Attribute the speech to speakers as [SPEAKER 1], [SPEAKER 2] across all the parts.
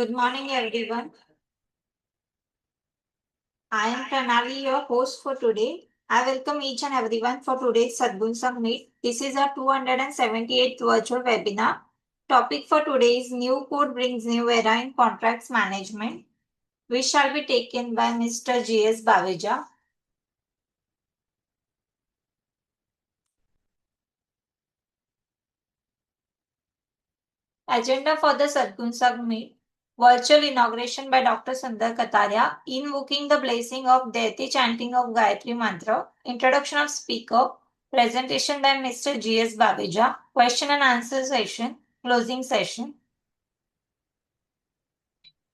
[SPEAKER 1] Good morning, everyone. I am Pranali, your host for today. I welcome each and everyone for today's Sadgun Meet. This is our 278th virtual webinar. Topic for today is New Code brings new era in contracts management, which shall be taken by Mr. G.S. Baveja. Agenda for the Sadgun Meet. Virtual inauguration by Dr. Sundar Kataria, invoking the blessing of deity, chanting of Gayatri Mantra, introduction of speaker, presentation by Mr. G.S. Baveja, question and answer session, closing session.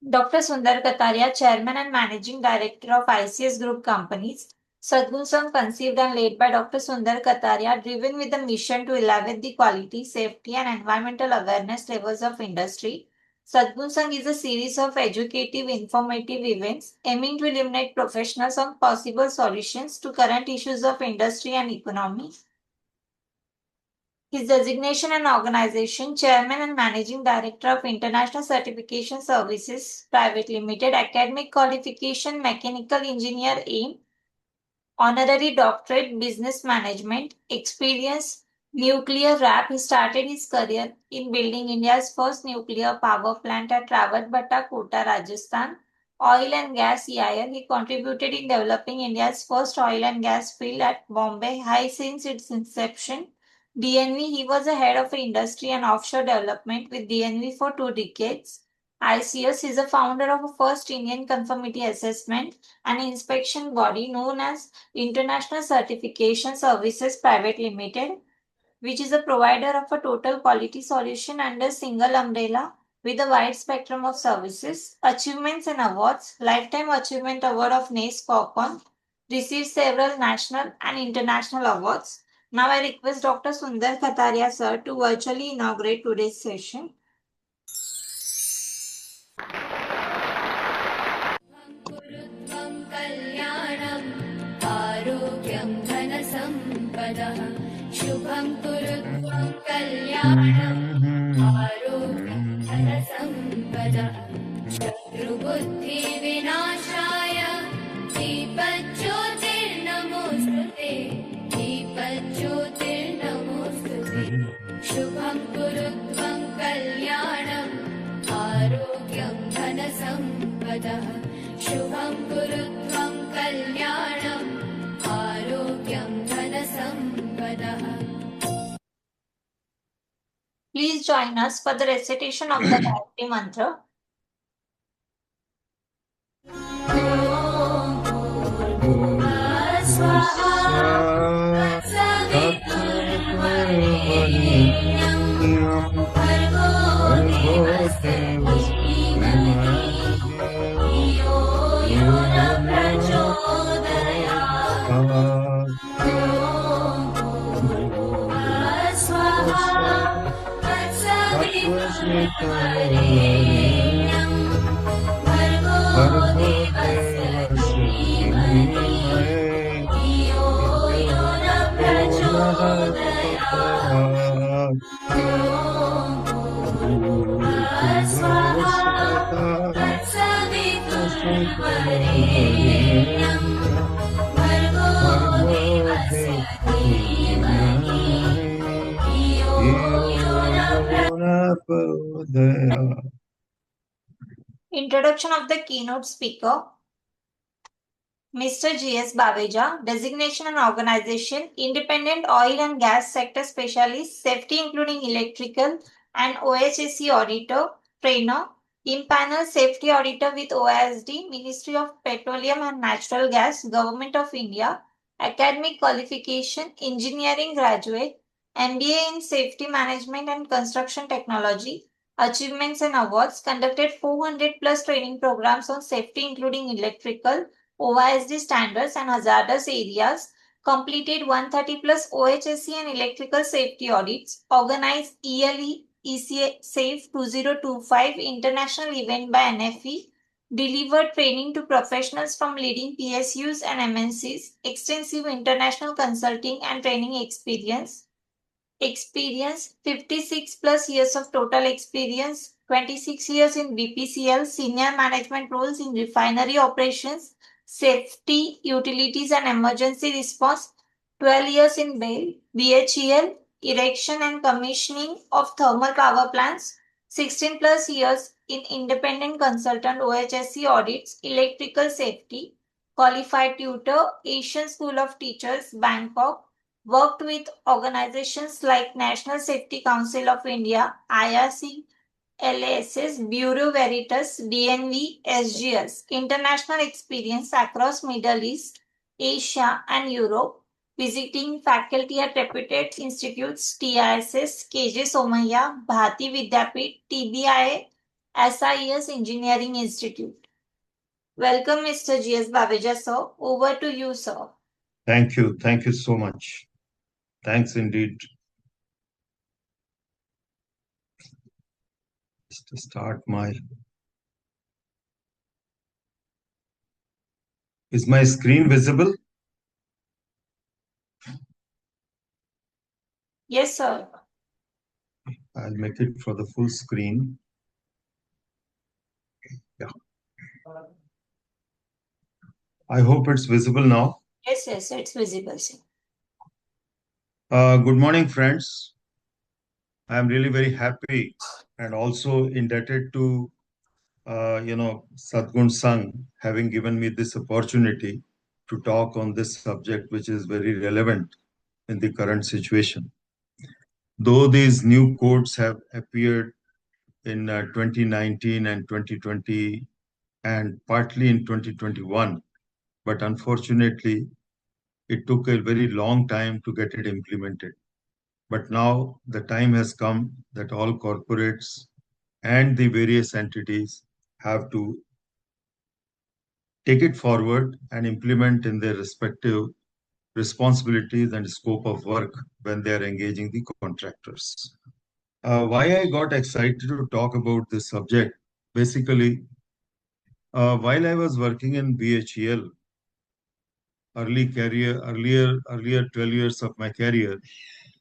[SPEAKER 1] Dr. Sundar Kataria, Chairman and Managing Director of ICS Group Companies. Sadgun Sangh conceived and led by Dr. Sundar Kataria, driven with the mission to elevate the quality, safety and environmental awareness levels of industry. Sadgun Sangh is a series of educative, informative events aiming to illuminate professionals on possible solutions to current issues of industry and economy. His designation and organization, Chairman and Managing Director of International Certification Services Private Limited, Academic Qualification, Mechanical Engineer AIM, Honorary Doctorate, Business Management, Experience, Nuclear RAP. He started his career in building India's first nuclear power plant at Rawatbhatta, Kota, Rajasthan. Oil and gas EIL. He contributed in developing India's first oil and gas field at Bombay High since its inception. DNV. He was the head of industry and offshore development with DNV for 2 decades. ICS is a founder of a first Indian conformity assessment and inspection body known as International Certification Services Private Limited, which is a provider of a total quality solution under single umbrella with a wide spectrum of services. Achievements and awards. Lifetime Achievement Award of NACE Corcon. Received several national and international awards. Now I request Dr. Sundar Kataria sir to virtually inaugurate today's session.
[SPEAKER 2] शुभं कुरुत्वं कल्याणम् आरोग्यं धनसम्पदः शत्रुबुद्धिविनाशाय दीपज्योतिर्नमोऽस्तुते दीपज्योतिर्नमोऽस्तुते शुभं कुरुत्वं कल्याणम् आरोग्यं धनसम्पदः शुभं कुरुत्वं कल्याणम् आरोग्यं धनसम्पदः.
[SPEAKER 1] Please join us for the recitation of the Gayatri Mantra. Introduction of the keynote speaker. Mr. G.S. Baveja, designation and organization, independent oil and gas sector specialist, safety including electrical and OHSC auditor, trainer, impanel safety auditor with OISD, Ministry of Petroleum and Natural Gas, Government of India, academic qualification, engineering graduate, MBA in safety management and construction technology, achievements and awards, conducted 400 plus training programs on safety including electrical, OISD standards and hazardous areas, completed 130 plus OHSC and electrical safety audits, organized ELE ECA SAFE 2025 international event by NFE, delivered training to professionals from leading PSUs and MNCs, extensive international consulting and training experience. Experience 56 plus years of total experience, 26 years in BPCL, senior management roles in refinery operations, safety, utilities, and emergency response, 12 years in BHEL, erection and commissioning of thermal power plants, 16 plus years in independent consultant OHSC audits, electrical safety, qualified tutor, Asian School of Teachers, Bangkok, worked with organizations like National Safety Council of India, IRC, LASS, Bureau Veritas, DNV, SGS, international experience across Middle East, Asia, and Europe, visiting faculty at reputed institutes, TISS, KJ Somaiya, Bharati Vidyapeeth, TBIA, SIES Engineering Institute. Welcome, Mr. G.S. Baveja, sir. Over to you, sir.
[SPEAKER 3] Thank you. Thank you so much. Thanks indeed. Just to start Is my screen visible?
[SPEAKER 1] Yes, sir.
[SPEAKER 3] I'll make it for the full screen. Yeah. I hope it's visible now.
[SPEAKER 1] Yes, it's visible, sir.
[SPEAKER 3] Good morning, friends. I'm really very happy and also indebted to Sadgun Sangh having given me this opportunity to talk on this subject, which is very relevant in the current situation. Though these new codes have appeared in 2019 and 2020 and partly in 2021, but unfortunately, it took a very long time to get it implemented. But now the time has come that all corporates and the various entities have to take it forward and implement in their respective responsibilities and scope of work when they are engaging the contractors. Why I got excited to talk about this subject, basically, while I was working in BHEL, earlier 12 years of my career,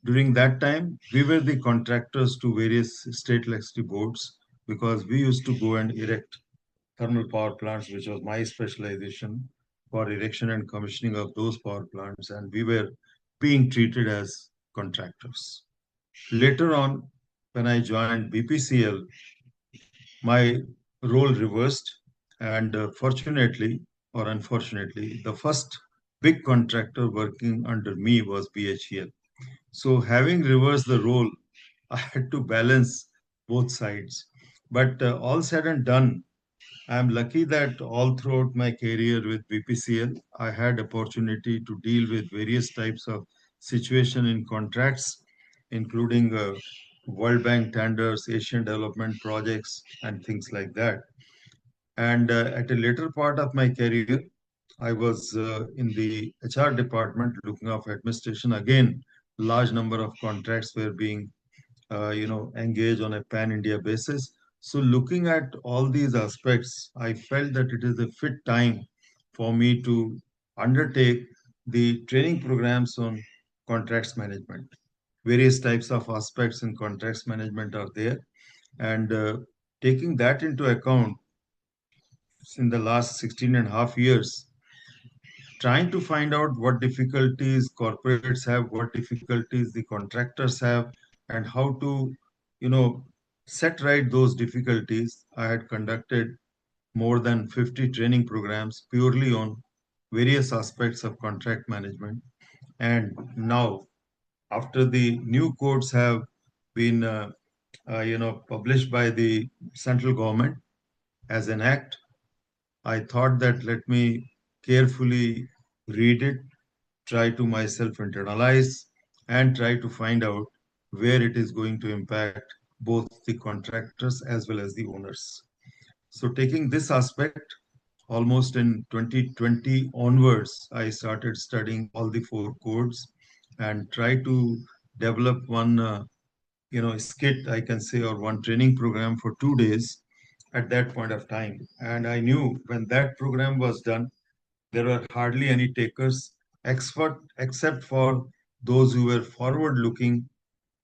[SPEAKER 3] during that time, we were the contractors to various state electricity boards because we used to go and erect thermal power plants, which was my specialization for erection and commissioning of those power plants, and we were being treated as contractors. Later on, when I joined BPCL, my role reversed, and fortunately or unfortunately, the first big contractor working under me was BHEL. So having reversed the role, I had to balance both sides. But all said and done, I'm lucky that all throughout my career with BPCL, I had opportunity to deal with various types of situation in contracts, including World Bank tenders, Asian development projects, and things like that. And at a later part of my career, I was in the HR department looking after administration. Again, large number of contracts were being engage on a pan-India basis. So looking at all these aspects, I felt that it is a fit time for me to undertake the training programs on contracts management. Various types of aspects in contracts management are there. And taking that into account, in the last 16 and a half years, trying to find out what difficulties corporates have, what difficulties the contractors have, and how to, set right those difficulties. I had conducted more than 50 training programs purely on various aspects of contract management. And now, after the new codes have been, published by the central government as an act, I thought that let me carefully read it, try to myself internalize, and try to find out where it is going to impact both the contractors as well as the owners. So taking this aspect, almost in 2020 onwards, I started studying all the four codes and try to develop one, skit, I can say, or one training program for 2 days at that point of time. And I knew when that program was done, there were hardly any takers, except for those who were forward looking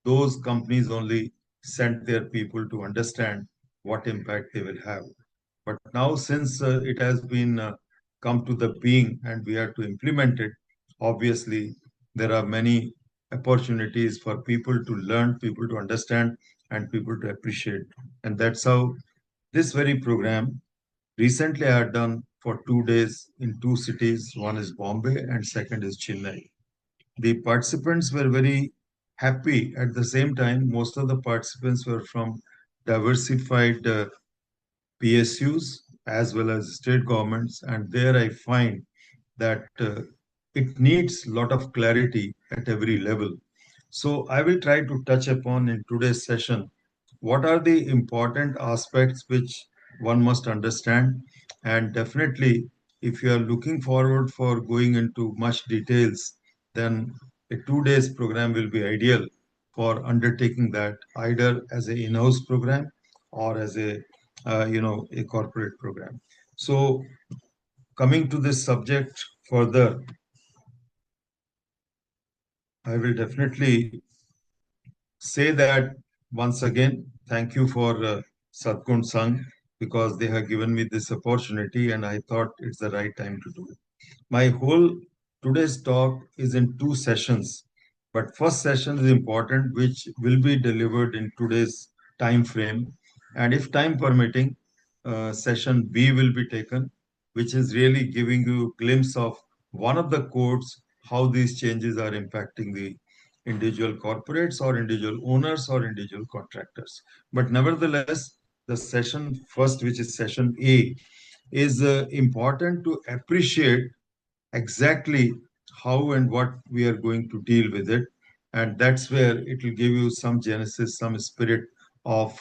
[SPEAKER 3] those companies only sent their people to understand what impact they will have. But now, since it has been come to the being and we have to implement it, obviously there are many opportunities for people to learn, people to understand, and people to appreciate. And that's how this very program recently I had done for 2 days in two cities. One is Bombay and second is Chennai. The participants were very happy. At the same time, most of the participants were from diversified PSUs as well as state governments, and there I find that it needs a lot of clarity at every level. So I will try to touch upon in today's session what are the important aspects which one must understand. And definitely, if you are looking forward for going into much details, then a 2 days program will be ideal for undertaking that either as a in-house program or as a corporate program. So coming to this subject further, I will definitely say that once again, thank you for Satkun Sang because they have given me this opportunity and I thought it's the right time to do it. My whole today's talk is in two sessions, but first session is important, which will be delivered in today's time frame. And if time permitting, session B will be taken, which is really giving you a glimpse of one of the codes, how these changes are impacting the individual corporates or individual owners or individual contractors. But nevertheless, the session first, which is session A, is important to appreciate exactly how and what we are going to deal with it. And that's where it will give you some genesis, some spirit of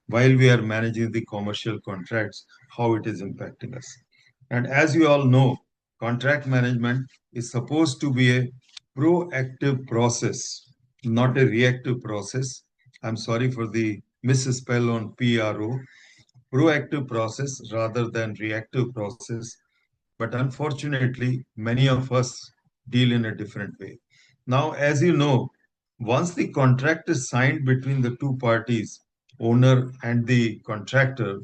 [SPEAKER 3] while we are managing the commercial contracts, how it is impacting us. And as you all know, contract management is supposed to be a proactive process, not a reactive process. I'm sorry for the misspell on PRO, proactive process rather than reactive process. But unfortunately, many of us deal in a different way. Now, as you know, once the contract is signed between the two parties, owner and the contractor,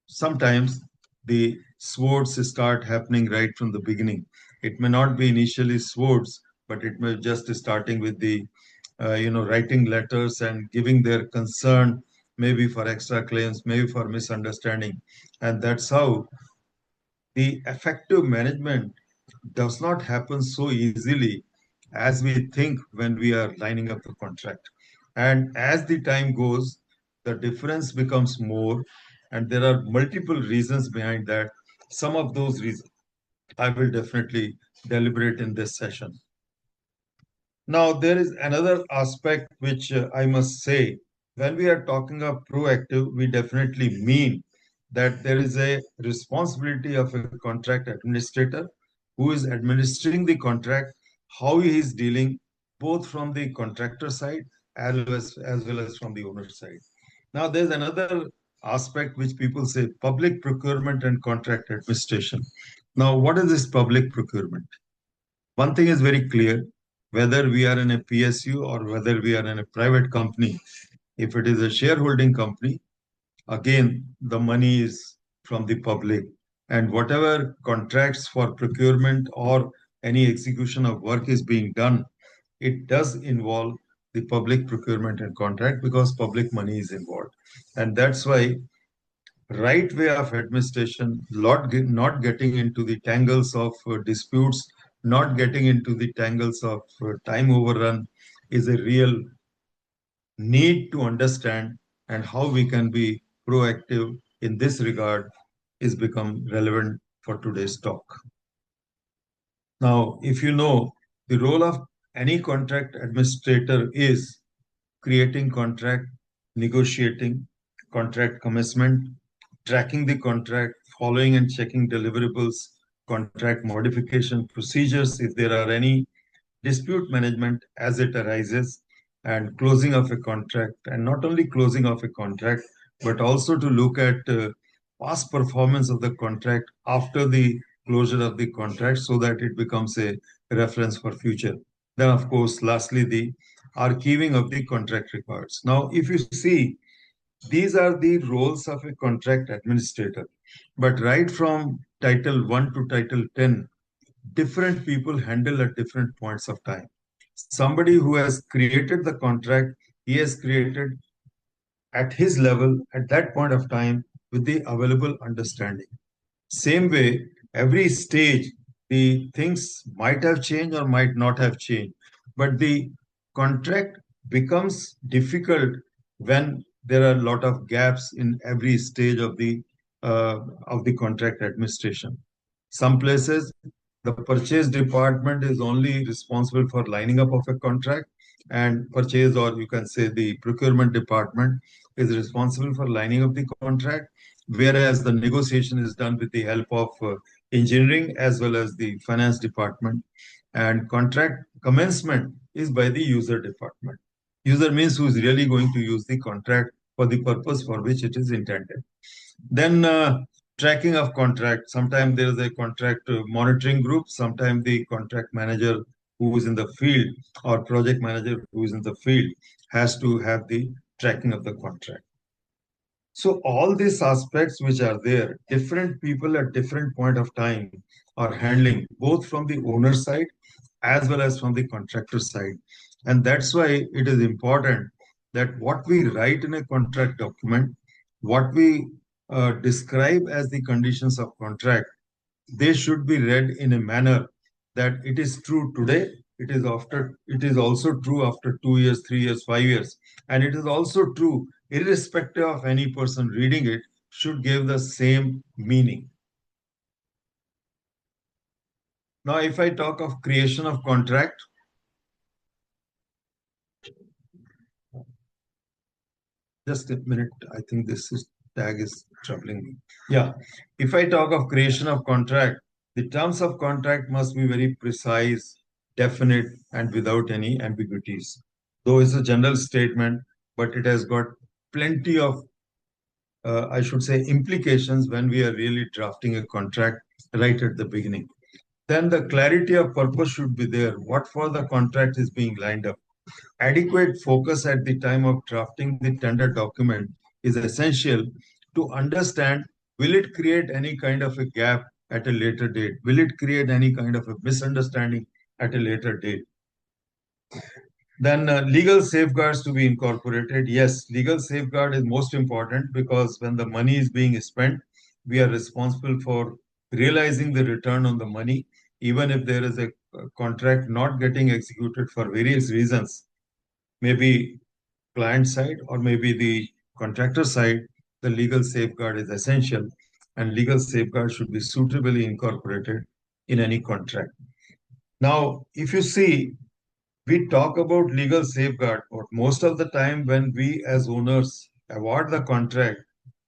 [SPEAKER 3] sometimes the swords start happening right from the beginning. It may not be initially swords, but it may just starting with the writing letters and giving their concern, maybe for extra claims, maybe for misunderstanding. And that's how the effective management does not happen so easily as we think when we are lining up the contract. And as the time goes, the difference becomes more, and there are multiple reasons behind that. Some of those reasons I will definitely deliberate in this session. Now, there is another aspect which I must say. When we are talking of proactive, we definitely mean that there is a responsibility of a contract administrator who is administering the contract, how he is dealing both from the contractor side as well as from the owner side. Now, there's another aspect which people say public procurement and contract administration. Now, what is this public procurement? One thing is very clear, whether we are in a PSU or whether we are in a private company, if it is a shareholding company, again, the money is from the public. And whatever contracts for procurement or any execution of work is being done, it does involve the public procurement and contract because public money is involved. And that's why right way of administration, not getting into the tangles of disputes, not getting into the tangles of time overrun is a real need to understand, and how we can be proactive in this regard is become relevant for today's talk. Now, if you know, the role of any contract administrator is creating contract, negotiating, contract commencement, tracking the contract, following and checking deliverables, contract modification procedures if there are any, dispute management as it arises, and closing of a contract. And not only closing of a contract, but also to look at past performance of the contract after the closure of the contract so that it becomes a reference for future. Then, of course, lastly, the archiving of the contract records. Now, if you see, these are the roles of a contract administrator. But right from Title 1 to Title 10, different people handle at different points of time. Somebody who has created the contract, he has created at his level at that point of time with the available understanding. Same way, every stage, the things might have changed or might not have changed, but the contract becomes difficult when there are a lot of gaps in every stage of the contract administration. Some places, the purchase department is only responsible for lining up of a contract, and purchase, or you can say the procurement department, is responsible for lining up the contract, whereas the negotiation is done with the help of engineering as well as the finance department. And contract commencement is by the user department. User means who is really going to use the contract for the purpose for which it is intended. Then tracking of contract. Sometimes there is a contract monitoring group. Sometimes the contract manager who is in the field or project manager who is in the field has to have the tracking of the contract. So all these aspects which are there, different people at different point of time are handling both from the owner side as well as from the contractor side. And that's why it is important that what we write in a contract document, what we describe as the conditions of contract, they should be read in a manner that it is true today, it is also true after 2 years, 3 years, 5 years, and it is also true irrespective of any person reading it, should give the same meaning. Now, if I talk of creation of contract, just a minute, I think tag is troubling me. Yeah, if I talk of creation of contract, the terms of contract must be very precise, definite, and without any ambiguities. Though it's a general statement, but it has got plenty of, I should say, implications when we are really drafting a contract right at the beginning. Then the clarity of purpose should be there. What for the contract is being lined up. Adequate focus at the time of drafting the tender document is essential to understand, will it create any kind of a gap at a later date? Will it create any kind of a misunderstanding at a later date? Then legal safeguards to be incorporated. Yes, legal safeguard is most important because when the money is being spent, we are responsible for realizing the return on the money, even if there is a contract not getting executed for various reasons, maybe client side or maybe the contractor side, the legal safeguard is essential, and legal safeguard should be suitably incorporated in any contract. Now, if you see, we talk about legal safeguard, but most of the time when we as owners award the contract,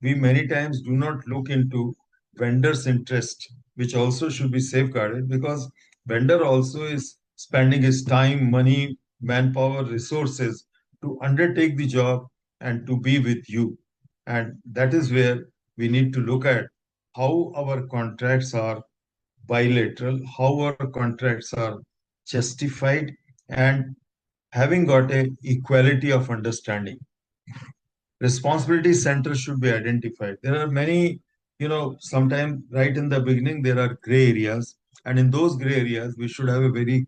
[SPEAKER 3] we many times do not look into vendor's interest, which also should be safeguarded because vendor also is spending his time, money, manpower, resources to undertake the job and to be with you. And that is where we need to look at how our contracts are bilateral, how our contracts are justified, and having got a equality of understanding. Responsibility centers should be identified. There are many, sometimes right in the beginning, there are gray areas. And in those gray areas, we should have a very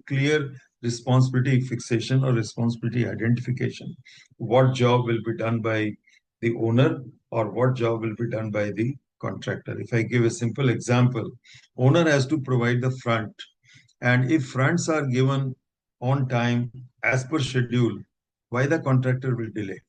[SPEAKER 3] clear responsibility fixation or responsibility identification. What job will be done by the owner or what job will be done by the contractor. If I give a simple example, owner has to provide the front. And if fronts are given on time as per schedule, why the contractor will delay?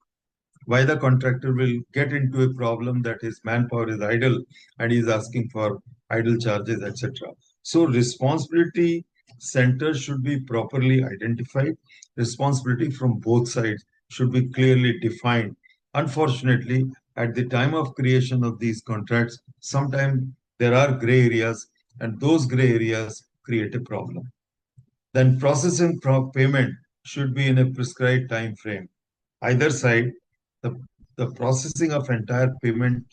[SPEAKER 3] Why the contractor will get into a problem that his manpower is idle and he's asking for idle charges, etc. So responsibility centers should be properly identified. Responsibility from both sides should be clearly defined. Unfortunately, at the time of creation of these contracts, sometimes there are gray areas, and those gray areas create a problem. Then processing payment should be in a prescribed time frame. Either side, the, the processing of entire payment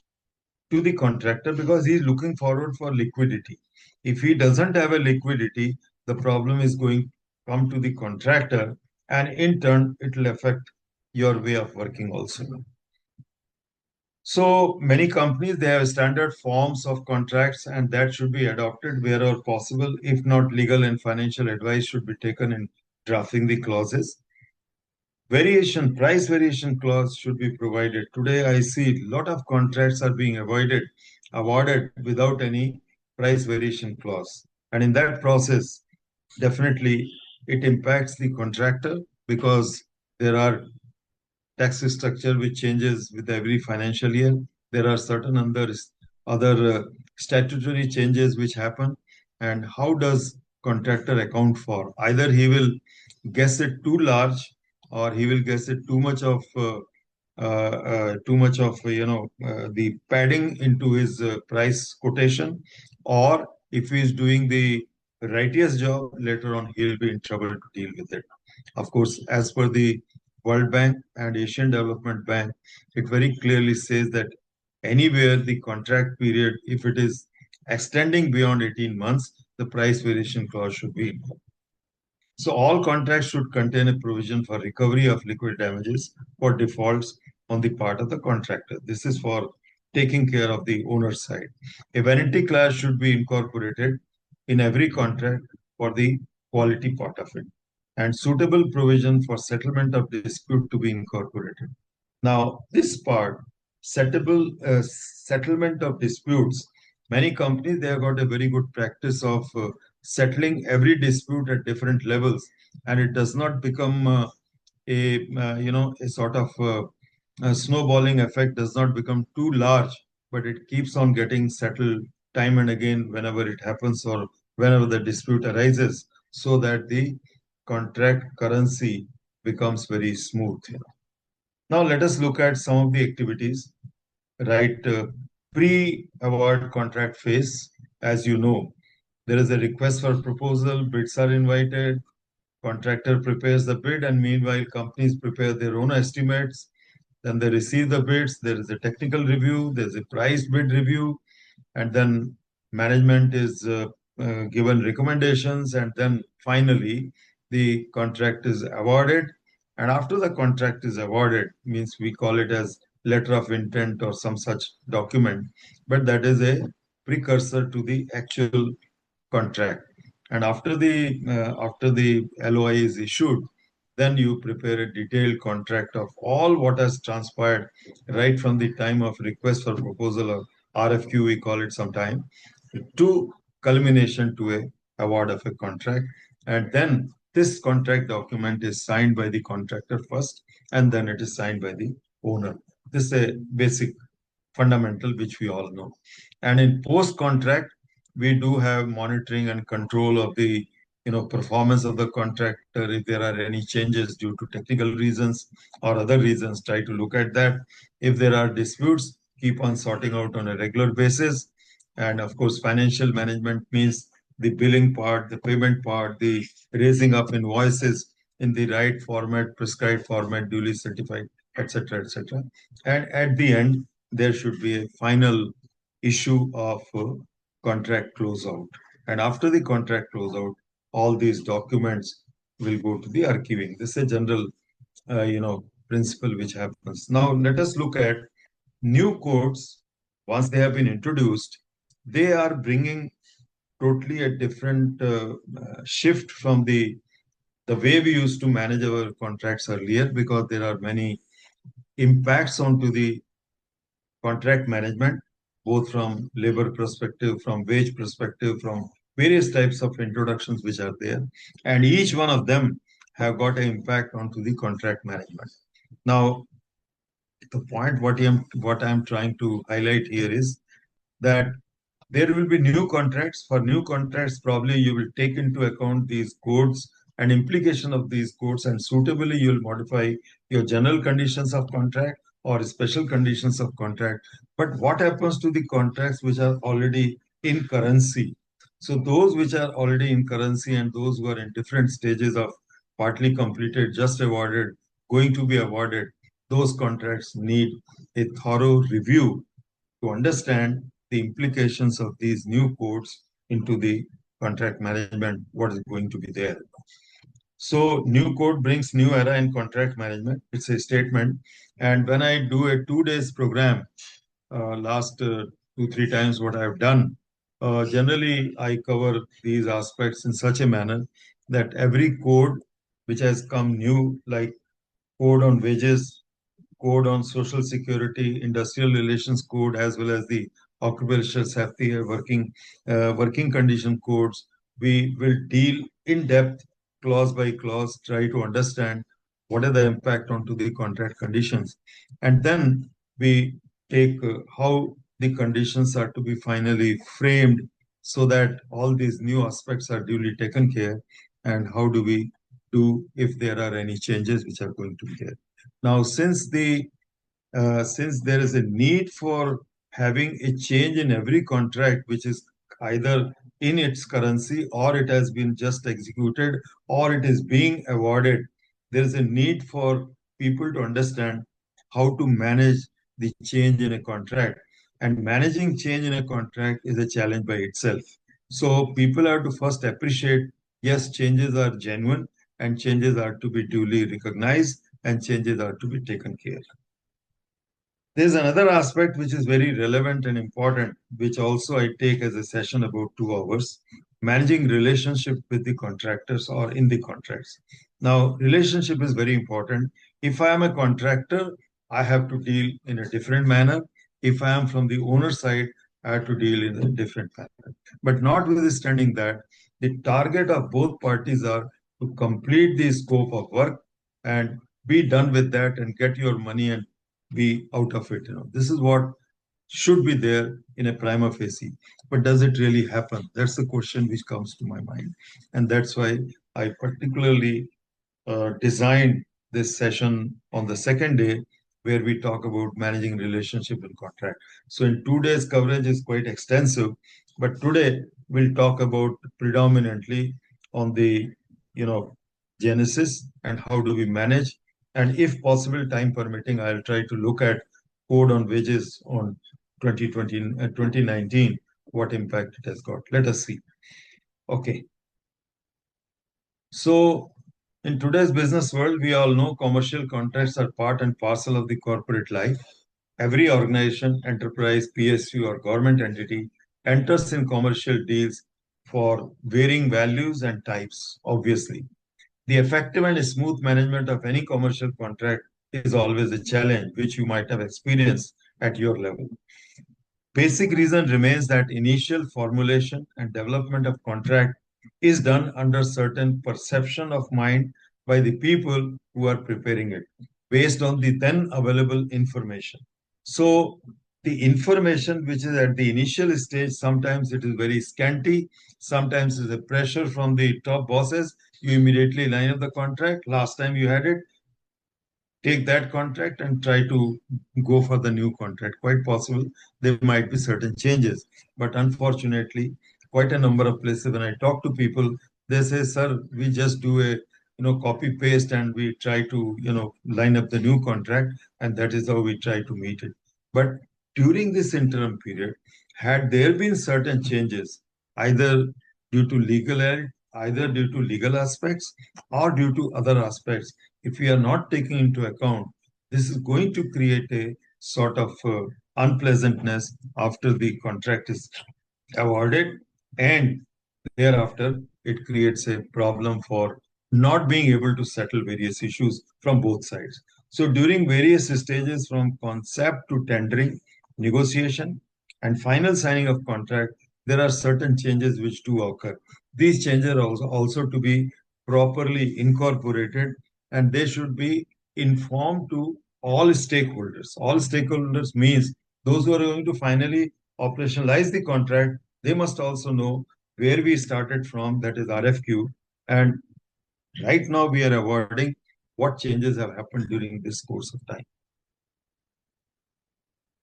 [SPEAKER 3] to the contractor because he's looking forward for liquidity. If he doesn't have a liquidity, the problem is going to come to the contractor and in turn, it will affect your way of working also. So many companies, they have standard forms of contracts, and that should be adopted wherever possible. If not, legal and financial advice should be taken in drafting the clauses. Price variation clause should be provided. Today, I see a lot of contracts are being awarded without any price variation clause. And in that process, definitely it impacts the contractor because there are tax structure which changes with every financial year. There are certain other statutory changes which happen. And how does contractor account for? Either he will guess it too large, or he will guess it too much of the padding into his price quotation, or if he is doing the righteous job, later on he will be in trouble to deal with it. Of course, as per the World Bank and Asian Development Bank, it very clearly says that anywhere the contract period, if it is extending beyond 18 months, the price variation clause should be involved. So all contracts should contain a provision for recovery of liquid damages for defaults on the part of the contractor. This is for taking care of the owner's side. A warranty clause should be incorporated in every contract for the quality part of it, and suitable provision for settlement of dispute to be incorporated. Now, this part, settlement of disputes, many companies, they have got a very good practice of settling every dispute at different levels, and it does not become a sort of a snowballing effect, does not become too large, but it keeps on getting settled time and again whenever it happens or whenever the dispute arises, so that the contract currency becomes very smooth. Now let us look at some of the activities. Right, pre-award contract phase. As you know, there is a request for proposal, bids are invited, contractor prepares the bid, and meanwhile companies prepare their own estimates. Then they receive the bids, there is a technical review, there's a price bid review, and then management is given recommendations, and then finally the contract is awarded. And after the contract is awarded, means we call it as letter of intent or some such document, but that is a precursor to the actual contract. And after the LOI is issued, then you prepare a detailed contract of all what has transpired right from the time of request for proposal, or RFQ we call it sometime, to culmination to a award of a contract. And then this contract document is signed by the contractor first, and then it is signed by the owner. This is a basic fundamental which we all know. And in post contract, we do have monitoring and control of the performance of the contractor. If there are any changes due to technical reasons or other reasons, try to look at that. If there are disputes, keep on sorting out on a regular basis. And of course, financial management means the billing part, the payment part, the raising of invoices in the right format, prescribed format, duly certified, etc., etc. And at the end, there should be a final issue of contract closeout. And after the contract closeout, all these documents will go to the archiving. This is a general, principle which happens. Now, let us look at new codes. Once they have been introduced, they are bringing totally a different shift from the way we used to manage our contracts earlier, because there are many impacts onto the contract management, both from labor perspective, from wage perspective, from various types of introductions which are there. And each one of them have got an impact onto the contract management. Now, the point what I'm trying to highlight here is that there will be new contracts. For new contracts, probably you will take into account these codes and implication of these codes, and suitably you will modify your general conditions of contract or special conditions of contract. But what happens to the contracts which are already in currency? So those which are already in currency and those who are in different stages of partly completed, just awarded, going to be awarded, those contracts need a thorough review to understand the implications of these new codes into the contract management, what is going to be there. So new code brings new era in contract management. It's a statement. And when I do a 2 days program, last 2, 3 times what I've done, generally I cover these aspects in such a manner that every code which has come new, like code on wages, code on social security, industrial relations code, as well as the occupational safety or working condition codes. We will deal in depth, clause by clause, try to understand what are the impact onto the contract conditions, and then we take how the conditions are to be finally framed so that all these new aspects are duly taken care, and how do we do if there are any changes which are going to be there. Now, since there is a need for having a change in every contract, which is either in its currency or it has been just executed or it is being awarded, there is a need for people to understand how to manage the change in a contract. And managing change in a contract is a challenge by itself. So people have to first appreciate, yes, changes are genuine and changes are to be duly recognized and changes are to be taken care of. There's another aspect which is very relevant and important, which also I take as a session about 2 hours, managing relationship with the contractors or in the contracts. Now, relationship is very important. If I am a contractor, I have to deal in a different manner. If I am from the owner side, I have to deal in a different manner. But notwithstanding that, the target of both parties are to complete the scope of work and be done with that and get your money and be out of it. This is what should be there in a prima facie. But does it really happen? That's the question which comes to my mind. And that's why I particularly designed this session on the second day where we talk about managing relationship and contract. So in 2 days coverage is quite extensive, but today we'll talk about predominantly on the, genesis and how do we manage. And if possible, time permitting, I'll try to look at code on wages on 2020 and 2019, what impact it has got. Let us see. Okay. So in today's business world, we all know commercial contracts are part and parcel of the corporate life. Every organization, enterprise, PSU, or government entity enters in commercial deals for varying values and types, obviously. The effective and smooth management of any commercial contract is always a challenge, which you might have experienced at your level. Basic reason remains that initial formulation and development of contract is done under certain perception of mind by the people who are preparing it based on the then available information. So the information which is at the initial stage, sometimes it is very scanty, sometimes it's a pressure from the top bosses. You immediately line up the contract. Last time you had it, take that contract and try to go for the new contract. Quite possible there might be certain changes, but unfortunately, quite a number of places when I talk to people, they say, "Sir, we just do a copy paste and we try to line up the new contract, and that is how we try to meet it." But during this interim period, had there been certain changes, either due to either due to legal aspects or due to other aspects, if we are not taking into account, this is going to create a sort of unpleasantness after the contract is awarded, and thereafter it creates a problem for not being able to settle various issues from both sides. So during various stages from concept to tendering, negotiation, and final signing of contract, there are certain changes which do occur. These changes are also to be properly incorporated, and they should be informed to all stakeholders. All stakeholders means those who are going to finally operationalize the contract. They must also know where we started from, that is RFQ, and right now we are awarding what changes have happened during this course of time.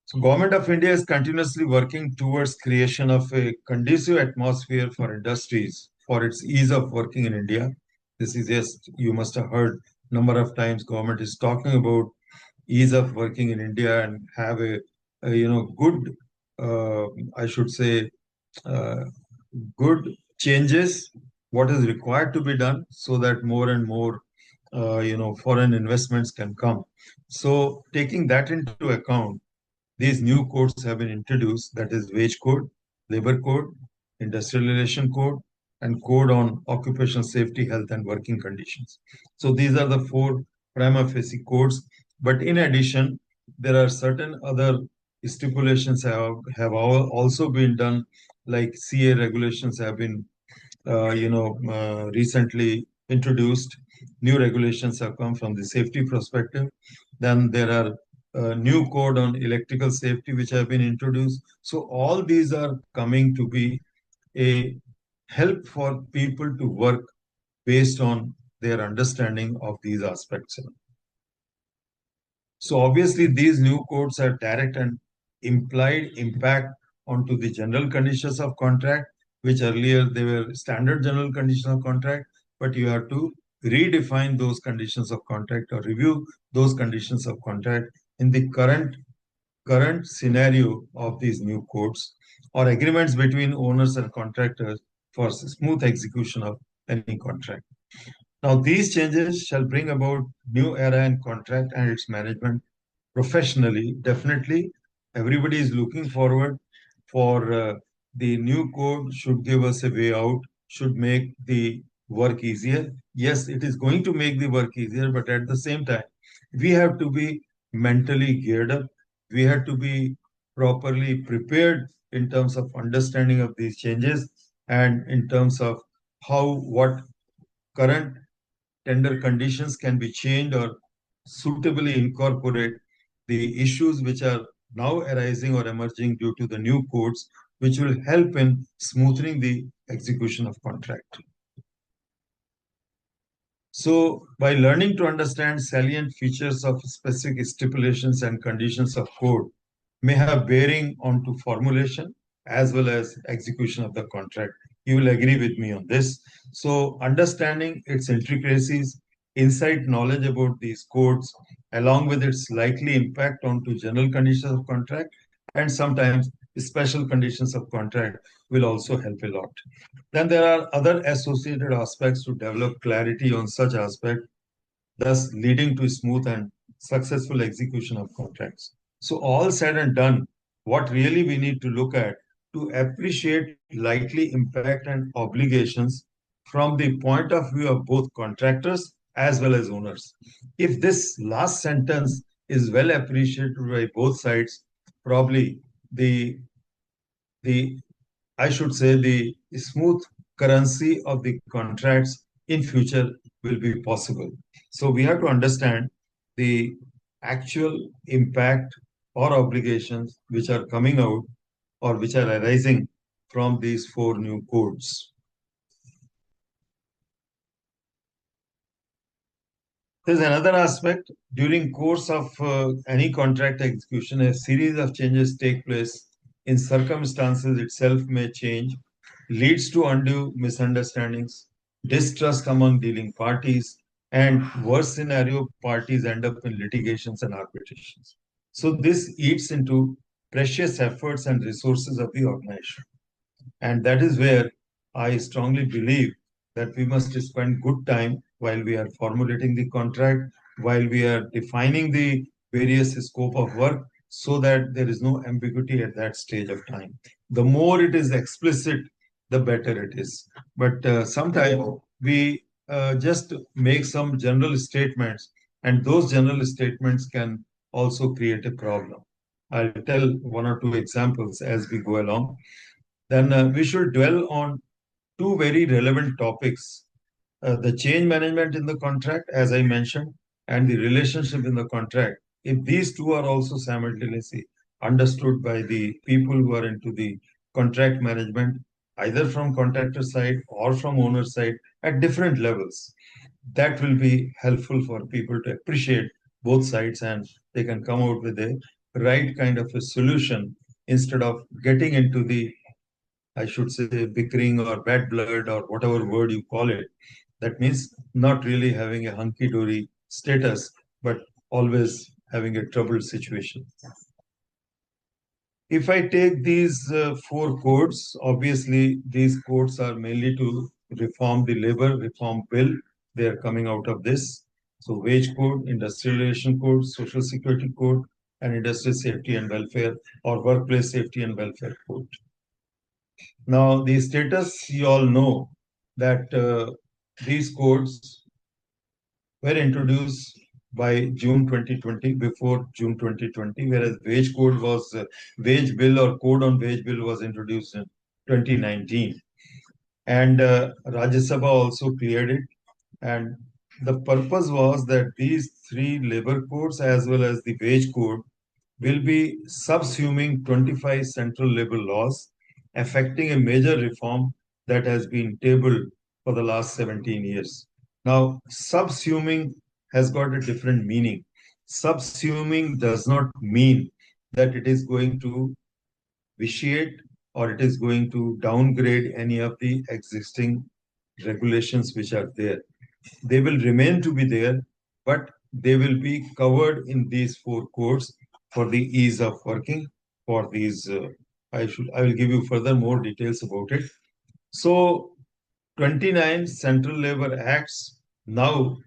[SPEAKER 3] So Government of India is continuously working towards creation of a conducive atmosphere for industries for its ease of working in India. This is just, you must have heard number of times government is talking about ease of working in India and have a good, I should say, uh, good changes what is required to be done so that more and more foreign investments can come. So taking that into account, these new codes have been introduced, that is wage code, labor code, industrial relation code, and code on occupational safety, health, and working conditions. So these are the four prima facie codes. But in addition, there are certain other stipulations have also been done, like CA regulations have been recently introduced. New regulations have come from the safety perspective. Then there are new code on electrical safety which have been introduced. So all these are coming to be a help for people to work based on their understanding of these aspects. So obviously these new codes have direct and implied impact onto the general conditions of contract, which earlier they were standard general conditions of contract, but you have to redefine those conditions of contract or review those conditions of contract in the current scenario of these new codes or agreements between owners and contractors for smooth execution of any contract. Now, these changes shall bring about new era in contract and its management professionally. Definitely, everybody is looking forward for the new code should give us a way out, should make the work easier. Yes, it is going to make the work easier, but at the same time, we have to be mentally geared up. We have to be properly prepared in terms of understanding of these changes and in terms of what current tender conditions can be changed or suitably incorporate the issues which are now arising or emerging due to the new codes, which will help in smoothing the execution of contract. So by learning to understand salient features of specific stipulations and conditions of code may have bearing onto formulation as well as execution of the contract. You will agree with me on this. So understanding its intricacies, inside knowledge about these codes, along with its likely impact onto general conditions of contract and sometimes special conditions of contract will also help a lot. Then there are other associated aspects to develop clarity on such aspects, thus leading to smooth and successful execution of contracts. So all said and done, what really we need to look at to appreciate likely impact and obligations from the point of view of both contractors as well as owners. If this last sentence is well appreciated by both sides, probably the I should say the smooth currency of the contracts in future will be possible. So we have to understand the actual impact or obligations which are coming out or which are arising from these four new codes. There's another aspect. During course of any contract execution, a series of changes take place in circumstances itself may change, leads to undue misunderstandings, distrust among dealing parties, and worst scenario, parties end up in litigations and arbitrations. So this eats into precious efforts and resources of the organization. And that is where I strongly believe that we must spend good time while we are formulating the contract, while we are defining the various scope of work, so that there is no ambiguity at that stage of time. The more it is explicit, the better it is. But sometimes we just make some general statements, and those general statements can also create a problem. I'll tell one or two examples as we go along. Then we should dwell on two very relevant topics, the change management in the contract, as I mentioned, and the relationship in the contract. If these two are also simultaneously understood by the people who are into the contract management, either from contractor side or from owner side at different levels, that will be helpful for people to appreciate both sides and they can come out with a right kind of a solution instead of getting into the, I should say, bickering or bad blood or whatever word you call it. That means not really having a hunky-dory status, but always having a troubled situation. If I take these four codes, obviously these codes are mainly to reform the labor reform bill. They are coming out of this. So wage code, industrial relation code, social security code, and industrial safety and welfare or workplace safety and welfare code. Now, the status, you all know that these codes were introduced by June 2020, before June 2020, whereas wage code was, wage bill or code on wage bill was introduced in 2019. And Rajya Sabha also cleared it. And the purpose was that these three labor codes as well as the wage code will be subsuming 25 central labor laws, affecting a major reform that has been tabled for the last 17 years. Now, subsuming has got a different meaning. Subsuming does not mean that it is going to vitiate or it is going to downgrade any of the existing regulations which are there. They will remain to be there, but they will be covered in these four codes for the ease of working for these. I will give you further more details about it. So 29 Central Labor Acts, now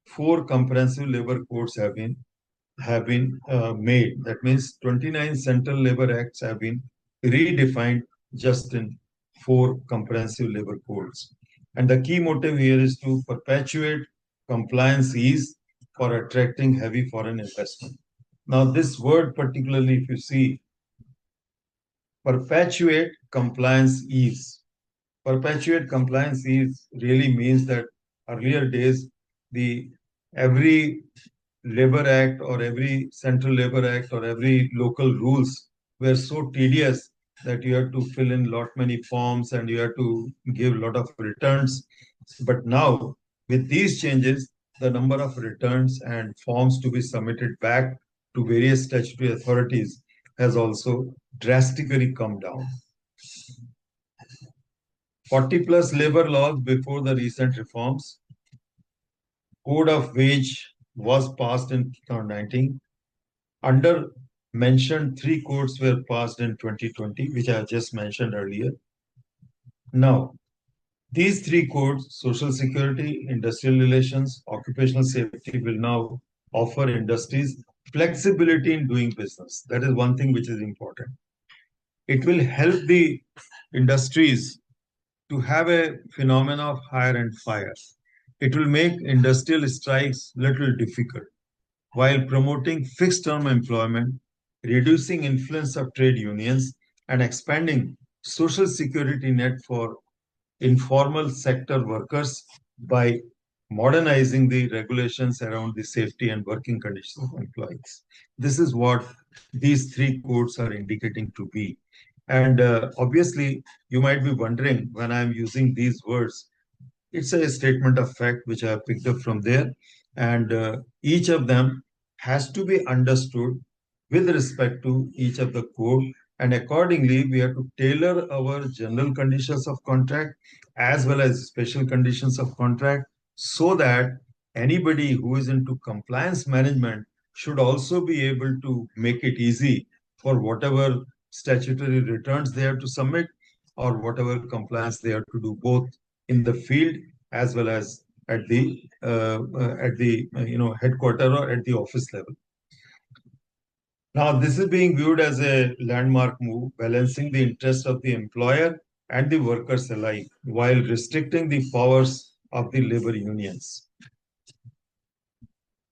[SPEAKER 3] 4 comprehensive labor codes have been made. That means 29 Central Labor Acts have been redefined just in 4 comprehensive labor codes. And the key motive here is to perpetuate compliance ease for attracting heavy foreign investment. Now, this word particularly, if you see, perpetuate compliance ease. Perpetuate compliance ease really means that earlier days, the every labor act or every central labor act or every local rules were so tedious that you had to fill in lot many forms and you had to give a lot of returns. But now with these changes, the number of returns and forms to be submitted back to various statutory authorities has also drastically come down. 40 plus labor laws before the recent reforms. Code of wage was passed in 2019. Under mentioned 3 codes were passed in 2020, which I just mentioned earlier. Now, these 3 codes, social security, industrial relations, occupational safety, will now offer industries flexibility in doing business. That is one thing which is important. It will help the industries to have a phenomenon of hire and fire. It will make industrial strikes little difficult while promoting fixed term employment, reducing influence of trade unions, and expanding social security net for informal sector workers by modernizing the regulations around the safety and working conditions of employees. This is what these 3 codes are indicating to be. And obviously, you might be wondering when I'm using these words, it's a statement of fact which I have picked up from there. And each of them has to be understood with respect to each of the code. And accordingly, we have to tailor our general conditions of contract as well as special conditions of contract so that anybody who is into compliance management should also be able to make it easy for whatever statutory returns they have to submit or whatever compliance they have to do, both in the field as well as at the headquarter or at the office level. Now, this is being viewed as a landmark move, balancing the interests of the employer and the workers alike, while restricting the powers of the labor unions.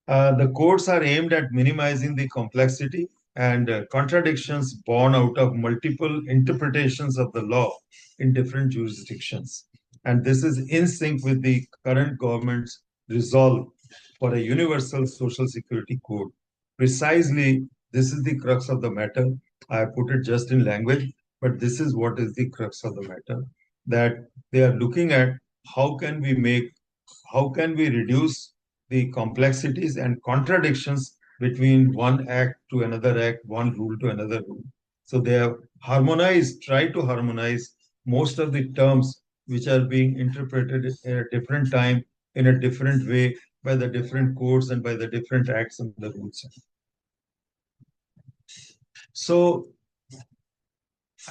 [SPEAKER 3] The codes are aimed at minimizing the complexity and contradictions born out of multiple interpretations of the law in different jurisdictions. And this is in sync with the current government's resolve for a universal social security code. Precisely, this is the crux of the matter. I put it just in language, but this is what is the crux of the matter, that they are looking at how can we reduce the complexities and contradictions between one act to another act, one rule to another rule. So they have tried to harmonize most of the terms which are being interpreted at a different time in a different way by the different codes and by the different acts and the rules. So,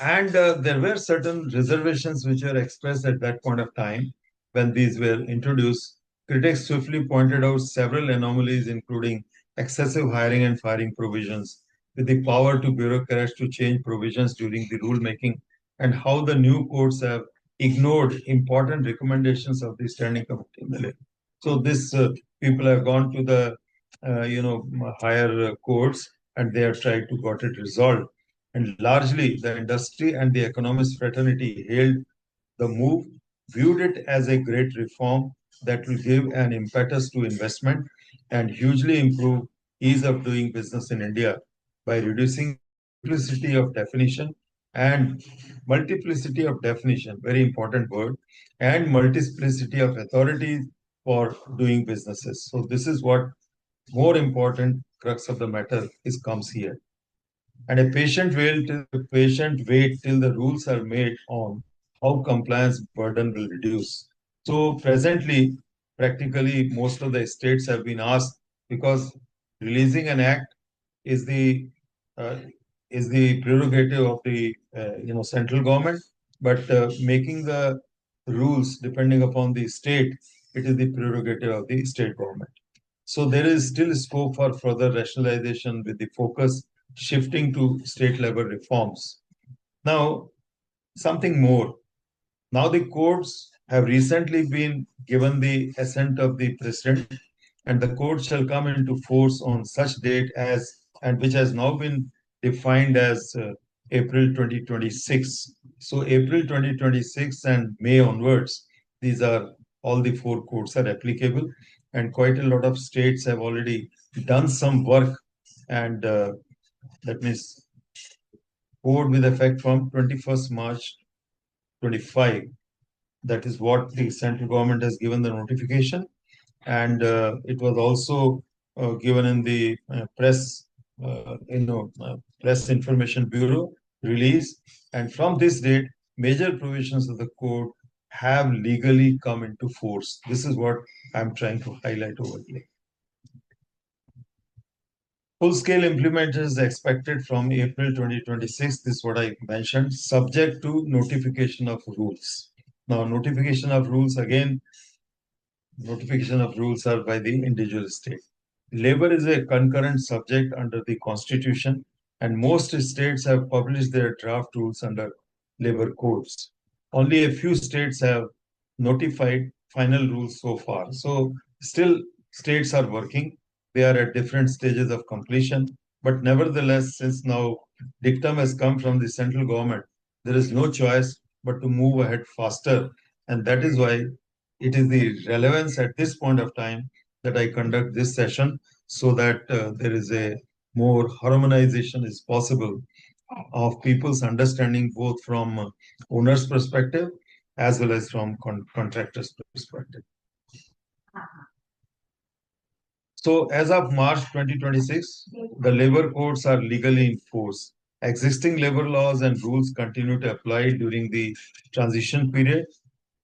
[SPEAKER 3] and there were certain reservations which were expressed at that point of time. when these were introduced, critics swiftly pointed out several anomalies, including excessive hiring and firing provisions, with the power to bureaucrats to change provisions during the rulemaking, and how the new courts have ignored important recommendations of the Standing Committee. So this people have gone to the higher courts, and they have tried to got it resolved. And largely, the industry and the economist fraternity hailed the move, viewed it as a great reform that will give an impetus to investment and hugely improve ease of doing business in India by reducing the multiplicity of definition, very important word, and multiplicity of authorities for doing businesses. So this is what more important crux of the matter is comes here. And a patient wait till the rules are made on how compliance burden will reduce. So presently, practically most of the states have been asked, because releasing an act is the uh, prerogative of the central government, but making the rules depending upon the state, it is the prerogative of the state government. So there is still scope for further rationalization, with the focus shifting to state level reforms. Now, something more. Now the courts have recently been given the assent of the president, and the court shall come into force on such date as, and which has now been defined as April 2026. So April 2026 and May onwards, these are all the four courts are applicable, and quite a lot of states have already done some work, and that means code with effect from 21st March 25. That is what the central government has given the notification, and it was also given in the press information bureau release. And from this date, major provisions of the code have legally come into force. This is what I'm trying to highlight over here. Full-scale implementation is expected from April 2026. This is what I mentioned, subject to notification of rules. Now, notification of rules, again, notification of rules are by the individual state. Labor is a concurrent subject under the Constitution, and most states have published their draft rules under labor codes. Only a few states have notified final rules so far. So still states are working. They are at different stages of completion. But nevertheless, since now dictum has come from the central government, there is no choice but to move ahead faster. And that is why it is the relevance at this point of time that I conduct this session, so that there is a more harmonization is possible of people's understanding, both from owner's perspective as well as from contractor's perspective. So as of March 2026, the labor codes are legally in force. Existing labor laws and rules continue to apply during the transition period,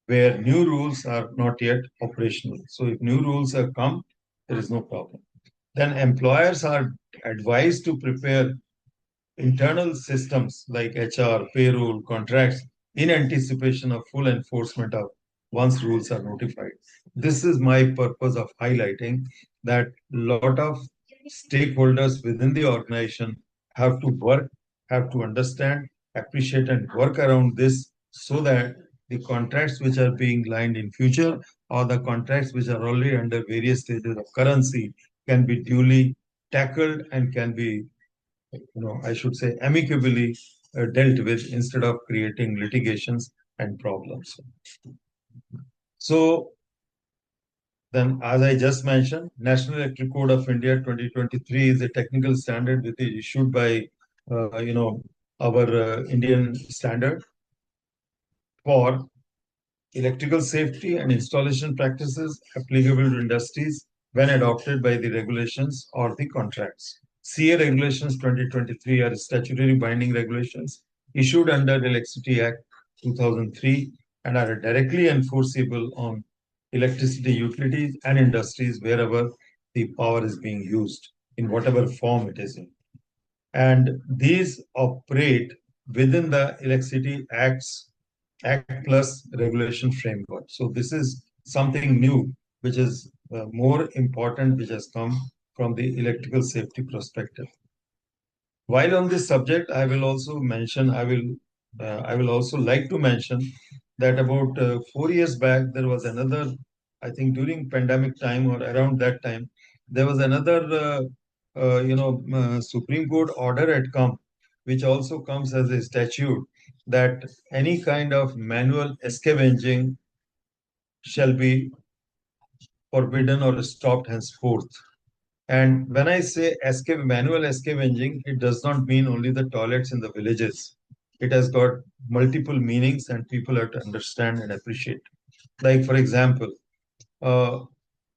[SPEAKER 3] where new rules are not yet operational. So if new rules have come, there is no problem. Then employers are advised to prepare internal systems like HR, payroll, contracts in anticipation of full enforcement of once rules are notified. This is my purpose of highlighting that a lot of stakeholders within the organization have to work, have to understand, appreciate, and work around this, so that the contracts which are being lined in future, or the contracts which are already under various stages of currency, can be duly tackled and can be, I should say, amicably dealt with, instead of creating litigations and problems. So then, as I just mentioned, National Electric Code of India 2023 is a technical standard which is issued by, our Indian standard for electrical safety and installation practices applicable to industries when adopted by the regulations or the contracts. CA Regulations 2023 are statutory binding regulations issued under Electricity Act 2003 and are directly enforceable on electricity utilities and industries wherever the power is being used, in whatever form it is in. And these operate within the Electricity Act's Act plus regulation framework. So this is something new, which is more important, which has come from the electrical safety perspective. While on this subject, I will also mention, I will also like to mention that about 4 years back, there was another, I think during pandemic time or around that time, there was another, Supreme Court order had come, which also comes as a statute that any kind of manual scavenging shall be forbidden or stopped henceforth. And when I say manual scavenging, it does not mean only the toilets in the villages. It has got multiple meanings, and people have to understand and appreciate. Like, for example, uh,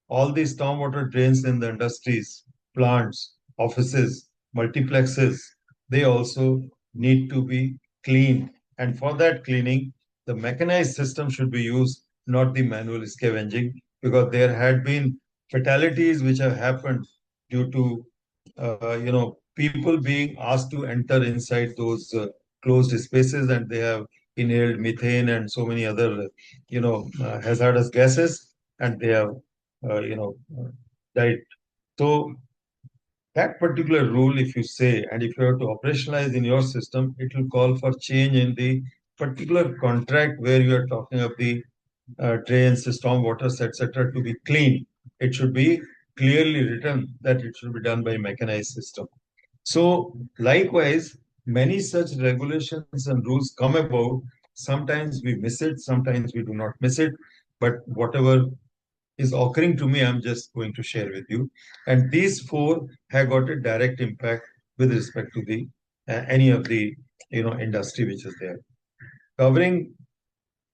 [SPEAKER 3] all these stormwater drains in the industries, plants, offices, multiplexes, they also need to be cleaned. And for that cleaning, the mechanized system should be used, not the manual scavenging, because there had been fatalities which have happened due to people being asked to enter inside those closed spaces, and they have inhaled methane and so many other hazardous gases, and they have died. So that particular rule, if you say, and if you have to operationalize in your system, it will call for change in the particular contract where you are talking of the drains, storm waters, etc., to be clean. It should be clearly written that it should be done by mechanized system. So likewise, many such regulations and rules come about. Sometimes we miss it, sometimes we do not miss it, but whatever is occurring to me, I'm just going to share with you. And these four have got a direct impact with respect to the any of the industry which is there. Covering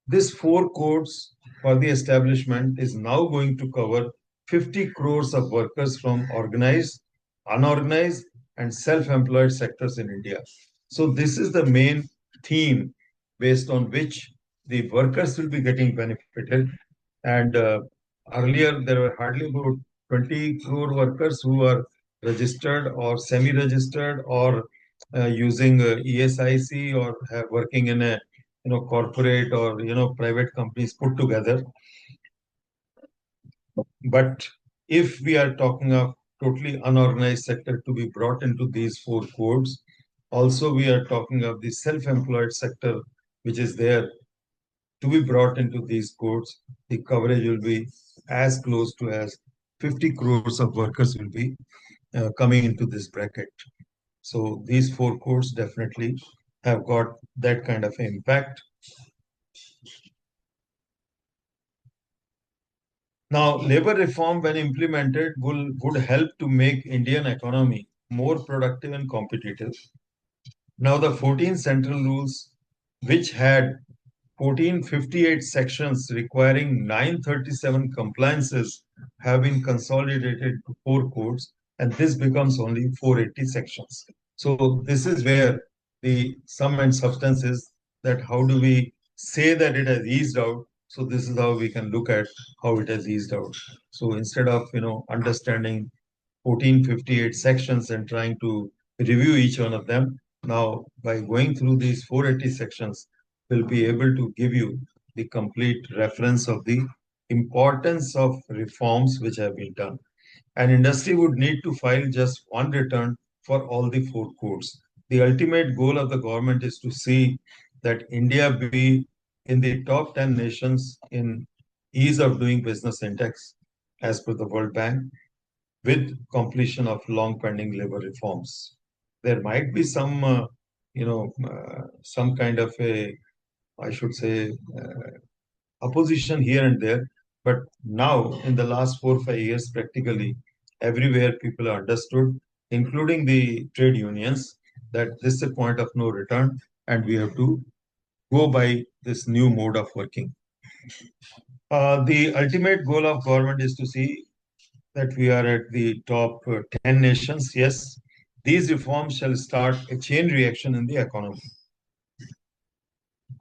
[SPEAKER 3] this four codes for the establishment is now going to cover 50 crores of workers from organized, unorganized, and self-employed sectors in India. So this is the main theme based on which the workers will be getting benefited. And earlier, there were hardly about 20 crore workers who are registered or semi-registered or using ESIC or working in a corporate or private companies put together. But if we are talking of totally unorganized sector to be brought into these four codes, also we are talking of the self-employed sector which is there to be brought into these codes, the coverage will be as close to as 50 crores of workers will be coming into this bracket. So these four codes definitely have got that kind of impact. Now, labor reform, when implemented, would help to make Indian economy more productive and competitive. Now, the 14 central rules, which had 1458 sections requiring 937 compliances, have been consolidated to four codes, and this becomes only 480 sections. So this is where the sum and substance is, that how do we say that it has eased out? So this is how we can look at how it has eased out. So instead of understanding 1458 sections and trying to review each one of them, now by going through these 480 sections, we'll be able to give you the complete reference of the importance of reforms which have been done. An industry would need to file just one return for all the four codes. The ultimate goal of the government is to see that India be in the top 10 nations in ease of doing business index as per the World Bank, with completion of long pending labor reforms. There might be some kind of a, I should say, opposition here and there. But now, in the last 4 or 5 years, practically everywhere people are understood, including the trade unions, that this is a point of no return, and we have to go by this new mode of working. The ultimate goal of government is to see that we are at the top 10 nations. Yes, these reforms shall start a chain reaction in the economy.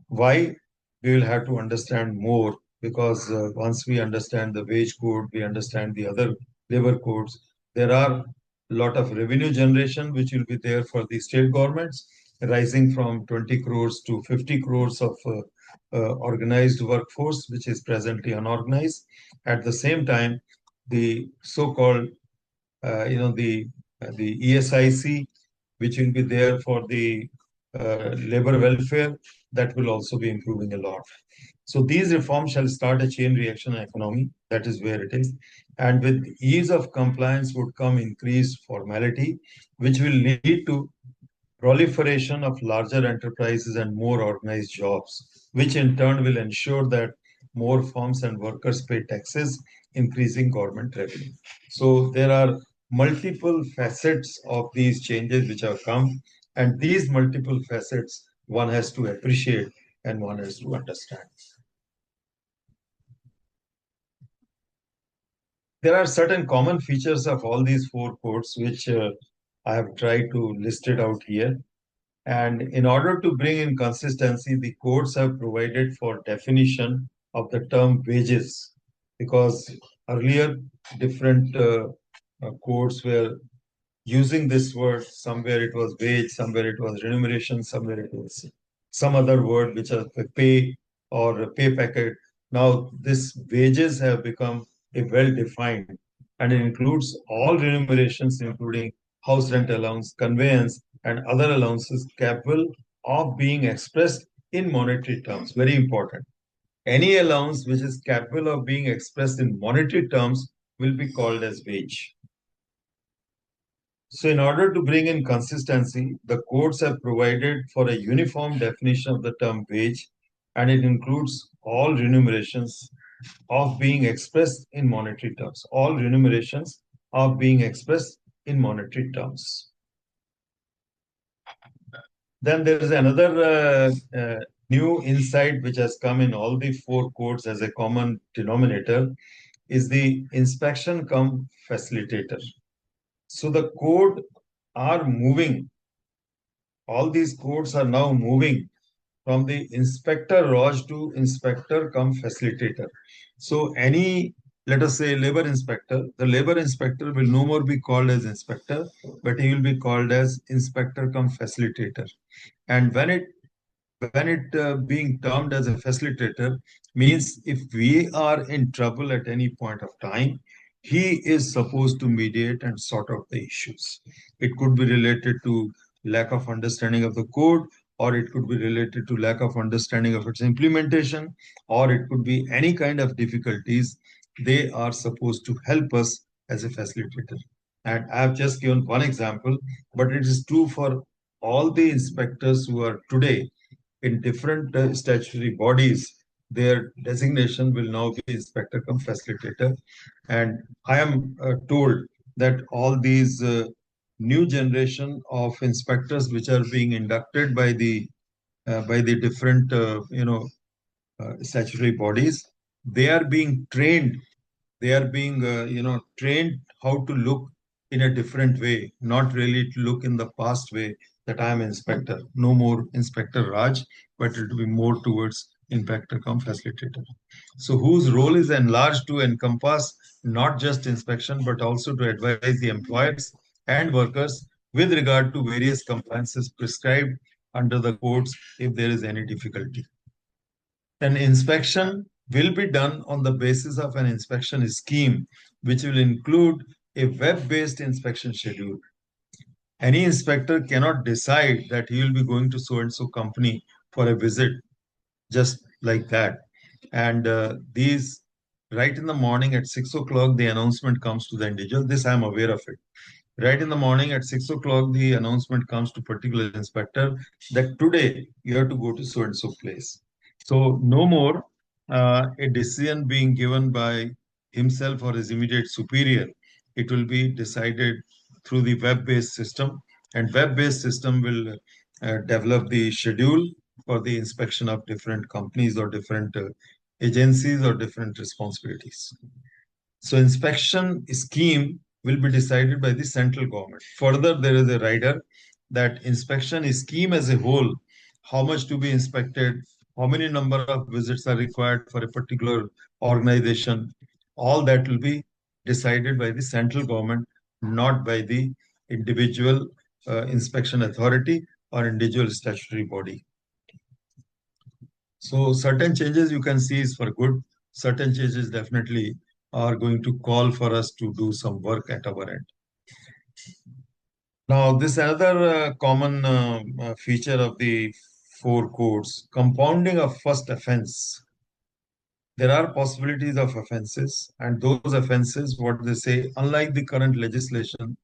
[SPEAKER 3] Why? We will have to understand more, because once we understand the wage code, we understand the other labor codes. There are a lot of revenue generation which will be there for the state governments, rising from 20 crores to 50 crores of organized workforce, which is presently unorganized. At the same time, the so-called, the ESIC, which will be there for the labor welfare, that will also be improving a lot. So these reforms shall start a chain reaction economy. That is where it is. And with ease of compliance would come increased formality, which will lead to proliferation of larger enterprises and more organized jobs, which in turn will ensure that more firms and workers pay taxes, increasing government revenue. So there are multiple facets of these changes which have come, and these multiple facets one has to appreciate and one has to understand. There are certain common features of all these four codes, which I have tried to list it out here. And in order to bring in consistency, the courts have provided for definition of the term wages, because earlier different courts were using this word. Somewhere it was wage, somewhere it was remuneration, somewhere it was some other word which are pay or a pay packet. Now this wages have become a well-defined, and it includes all remunerations, including house rent allowance, conveyance, and other allowances capable of being expressed in monetary terms. Very important. Any allowance which is capable of being expressed in monetary terms will be called as wage. So in order to bring in consistency, the courts have provided for a uniform definition of the term wage, and it includes all remunerations of being expressed in monetary terms. All remunerations of being expressed in monetary terms. Then there is another new insight which has come in all the four codes as a common denominator, is the inspection cum facilitator. So the code are moving, all these codes are now moving from the inspector Raj to inspector cum facilitator. So any, let us say, labor inspector, the labor inspector will no more be called as inspector, but he will be called as inspector cum facilitator. And when it being termed as a facilitator means if we are in trouble at any point of time, he is supposed to mediate and sort out the issues. It could be related to lack of understanding of the code, or it could be related to lack of understanding of its implementation, or it could be any kind of difficulties. They are supposed to help us as a facilitator. And I have just given one example, but it is true for all the inspectors who are today in different statutory bodies. Their designation will now be inspector cum facilitator. And I am told that all these new generation of inspectors which are being inducted by the different statutory bodies, they are being trained. They are being trained how to look in a different way, not really to look in the past way that I am inspector. No more Inspector Raj, but it will be more towards inspector cum facilitator. So whose role is enlarged to encompass not just inspection, but also to advise the employers and workers with regard to various compliances prescribed under the codes if there is any difficulty. An inspection will be done on the basis of an inspection scheme, which will include a web-based inspection schedule. Any inspector cannot decide that he will be going to so-and-so company for a visit just like that. And these, right in the morning at 6 o'clock, the announcement comes to the individual. This I am aware of it. Right in the morning at 6 o'clock, the announcement comes to particular inspector that today you have to go to so-and-so place. So no more a decision being given by himself or his immediate superior. It will be decided through the web-based system, and web-based system will develop the schedule for the inspection of different companies or different agencies or different responsibilities. So inspection scheme will be decided by the central government. Further, there is a rider that inspection scheme as a whole, how much to be inspected, how many number of visits are required for a particular organization, all that will be decided by the central government, not by the individual inspection authority or individual statutory body. So certain changes you can see is for good. Certain changes definitely are going to call for us to do some work at our end. Now, this another common feature of the four codes, compounding of first offense. There are possibilities of offenses, and those offenses, what they say, unlike the current legislation,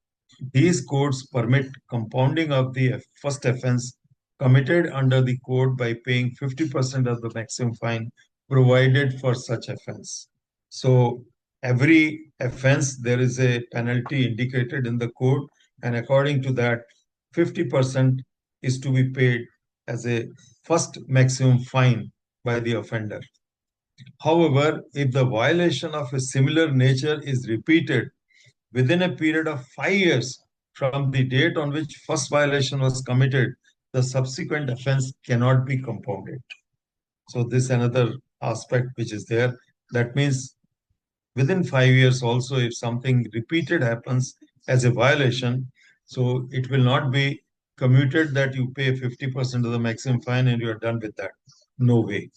[SPEAKER 3] these codes permit compounding of the first offense committed under the code by paying 50% of the maximum fine provided for such offense. So every offense, there is a penalty indicated in the code, and according to that, 50% is to be paid as a first maximum fine by the offender. However, if the violation of a similar nature is repeated within a period of 5 years from the date on which first violation was committed, the subsequent offense cannot be compounded. So this is another aspect which is there. That means within 5 years also, if something repeated happens as a violation, so it will not be commuted that you pay 50% of the maximum fine and you are done with that. No way.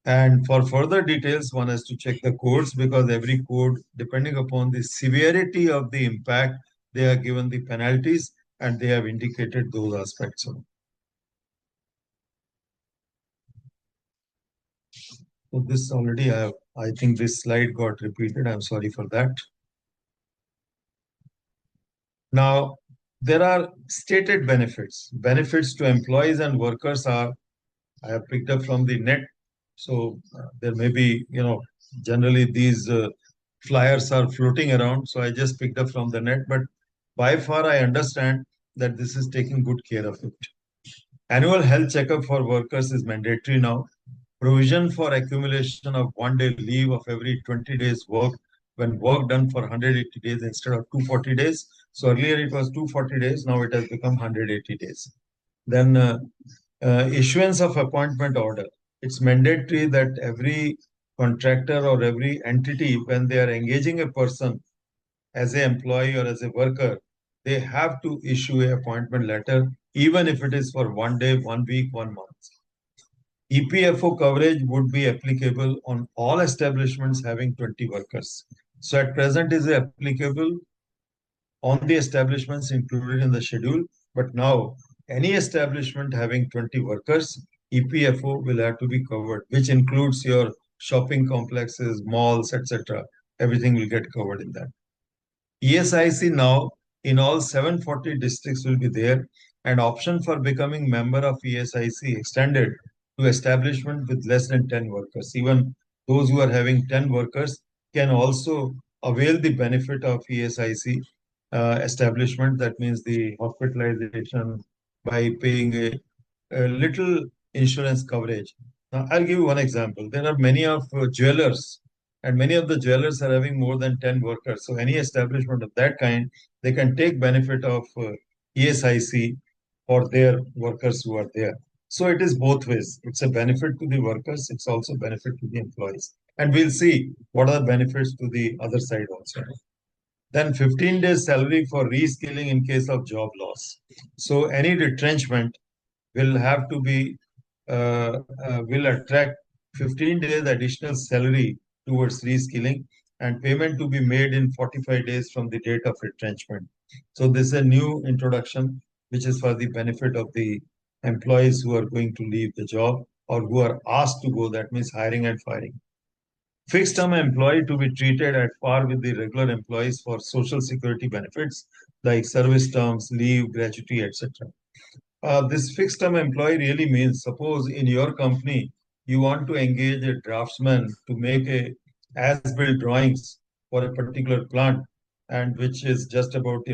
[SPEAKER 3] And for further details, one has to check the codes because every code, depending upon the severity of the impact, they are given the penalties and they have indicated those aspects. So this already, I think this slide got repeated. I'm sorry for that. Now, there are stated benefits. Benefits to employees and workers are, I have picked up from the net. So there may be, generally these flyers are floating around. So I just picked up from the net. But by far, I understand that this is taking good care of it. Annual health checkup for workers is mandatory now. Provision for accumulation of 1 day leave of every 20 days work when work done for 180 days instead of 240 days. So earlier it was 240 days. Now it has become 180 days. Then issuance of appointment order. It's mandatory that every contractor or every entity, when they are engaging a person as an employee or as a worker, they have to issue an appointment letter, even if it is for 1 day, 1 week, 1 month. EPFO coverage would be applicable on all establishments having 20 workers. So at present is applicable on the establishments included in the schedule, but now any establishment having 20 workers, EPFO will have to be covered, which includes your shopping complexes, malls, etc. Everything will get covered in that. ESIC now in all 740 districts will be there, and option for becoming member of ESIC extended to establishment with less than 10 workers. Even those who are having 10 workers can also avail the benefit of ESIC establishment. That means the hospitalization by paying a little insurance coverage. Now, I'll give you one example. There are many of jewelers, and many of the jewelers are having more than 10 workers. So any establishment of that kind, they can take benefit of ESIC for their workers who are there. So it is both ways. It's a benefit to the workers. It's also a benefit to the employees. And we'll see what are the benefits to the other side also. Then 15 days salary for reskilling in case of job loss. So any retrenchment will have to be, will attract 15 days additional salary towards reskilling and payment to be made in 45 days from the date of retrenchment. So this is a new introduction, which is for the benefit of the employees who are going to leave the job or who are asked to go, that means hiring and firing. Fixed term employee to be treated at par with the regular employees for social security benefits like service terms, leave, gratuity, etc. This fixed term employee really means, suppose in your company, you want to engage a draftsman to make a as-built drawings for a particular plant, and which is just about,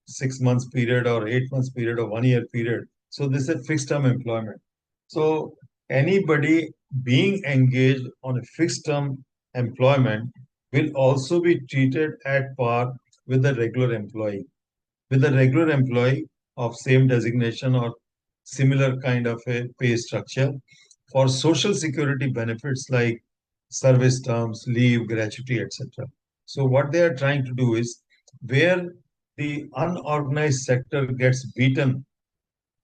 [SPEAKER 3] 6 months period or 8 months period or 1 year period. So this is fixed term employment. So anybody being engaged on a fixed term employment will also be treated at par with the regular employee. With a regular employee of same designation or similar kind of a pay structure for social security benefits like service terms, leave, gratuity, etc. So what they are trying to do is where the unorganized sector gets beaten,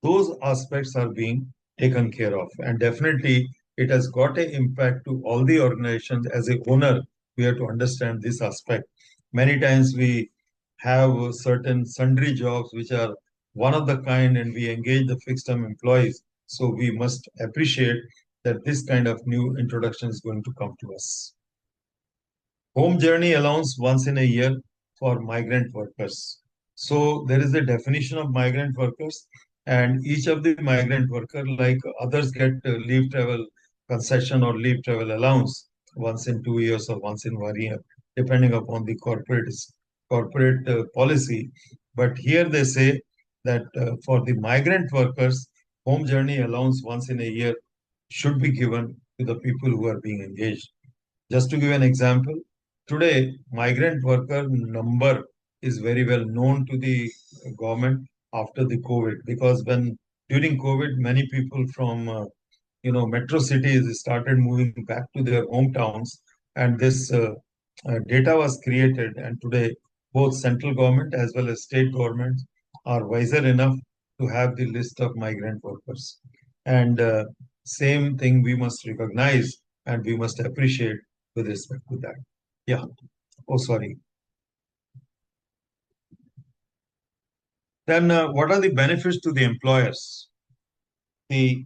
[SPEAKER 3] those aspects are being taken care of. And definitely it has got an impact to all the organizations. As a owner, we have to understand this aspect. Many times we have certain sundry jobs which are one of the kind, and we engage the fixed term employees. So we must appreciate that this kind of new introduction is going to come to us. Home journey allowance once in a year for migrant workers. So there is a definition of migrant workers, and each of the migrant worker, like others, get leave travel concession or leave travel allowance once in 2 years or once in 1 year, depending upon the corporate policy. But here they say that for the migrant workers, home journey allowance once in a year should be given to the people who are being engaged. Just to give an example, today migrant worker number is very well known to the government after the COVID, because when during COVID many people from metro cities started moving back to their hometowns, and this data was created, and today both central government as well as state governments are wiser enough to have the list of migrant workers. And same thing we must recognize and we must appreciate with respect to that. Yeah. Oh, sorry. Then what are the benefits to the employers? The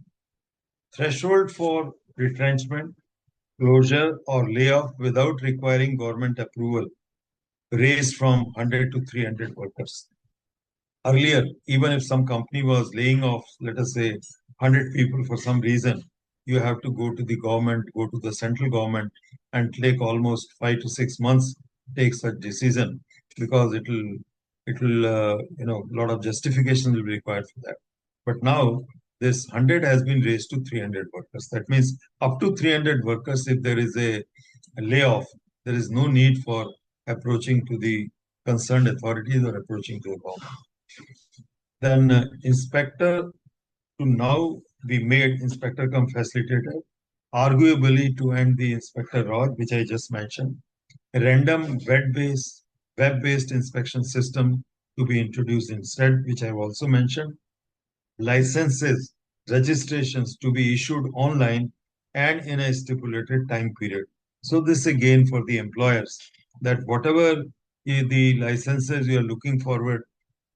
[SPEAKER 3] threshold for retrenchment, closure, or layoff without requiring government approval raised from 100 to 300 workers. Earlier, even if some company was laying off, let us say, 100 people for some reason, you have to go to the government, go to the central government, and take almost 5 to 6 months take such decision, because a lot of justification will be required for that. But now this 100 has been raised to 300 workers. That means up to 300 workers, if there is a layoff, there is no need for approaching to the concerned authorities or approaching to the government. Then inspector to now be made inspector cum facilitator, arguably to end the inspector rod, which I just mentioned. A random web-based inspection system to be introduced instead, which I've also mentioned. Licenses, registrations to be issued online and in a stipulated time period. So this again for the employers, that whatever the licenses you are looking forward,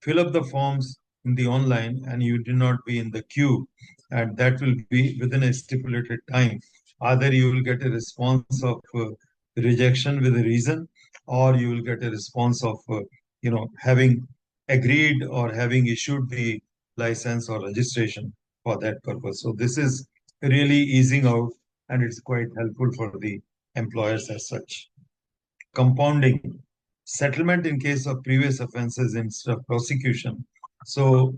[SPEAKER 3] fill up the forms in the online and you do not be in the queue, and that will be within a stipulated time. Either you will get a response of rejection with a reason, or you will get a response of having agreed or having issued the license or registration for that purpose. So this is really easing out, and it's quite helpful for the employers as such. Compounding, settlement in case of previous offenses instead of prosecution. So,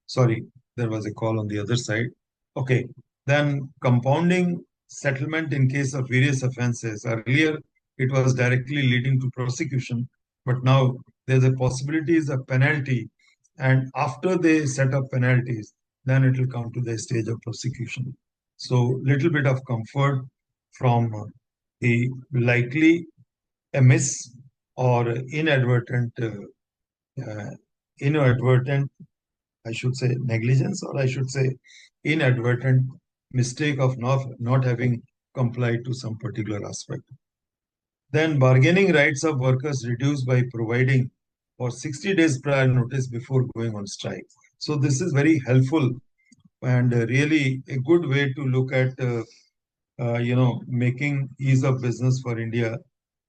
[SPEAKER 3] sorry, there was a call on the other side. Okay, then compounding settlement in case of various offenses. Earlier, it was directly leading to prosecution, but now there's a possibility is a penalty, and after they set up penalties, then it will come to the stage of prosecution. So, little bit of comfort from the likely amiss or inadvertent, I should say negligence, or I should say inadvertent mistake of not having complied to some particular aspect. Then bargaining rights of workers reduced by providing for 60 days prior notice before going on strike. So this is very helpful and really a good way to look at making ease of business for India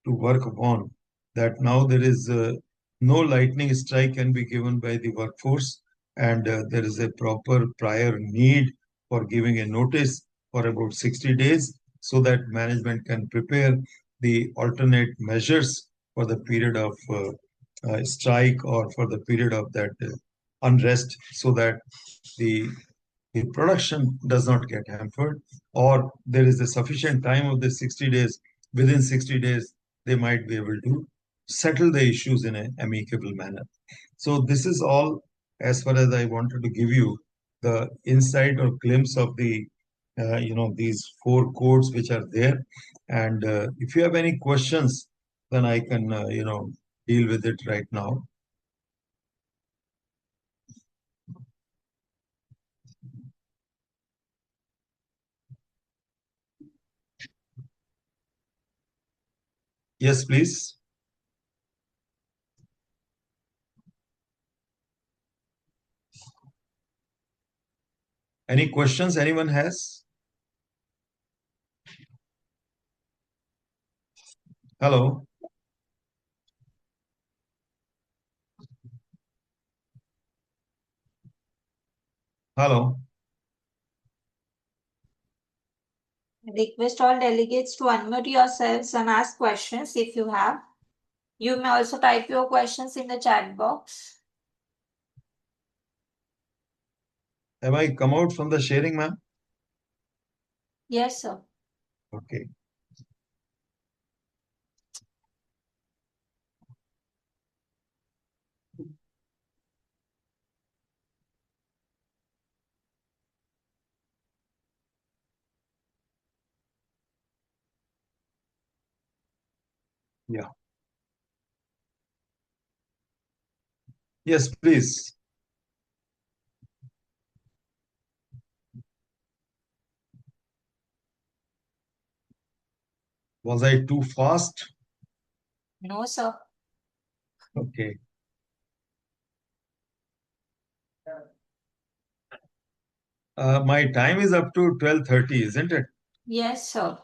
[SPEAKER 3] to work upon. That now there is no lightning strike can be given by the workforce, and there is a proper prior need for giving a notice for about 60 days so that management can prepare the alternate measures for the period of strike or for the period of that unrest, so that the the production does not get hampered, or there is a sufficient time of the 60 days. Within 60 days, they might be able to settle the issues in an amicable manner. So this is all as far as I wanted to give you the insight or glimpse of the these 4 codes which are there. And if you have any questions, then I can deal with it right now. Yes, please. Any questions anyone has? Hello. Hello.
[SPEAKER 1] Request all delegates to unmute yourselves and ask questions if you have. You may also type your questions in the chat box.
[SPEAKER 3] Have I come out from the sharing, ma'am?
[SPEAKER 1] Yes, sir.
[SPEAKER 3] Okay. Yeah. Yes, please. Was I too fast?
[SPEAKER 1] No, sir.
[SPEAKER 3] Okay. My time is up to 12:30, isn't it?
[SPEAKER 1] Yes, sir.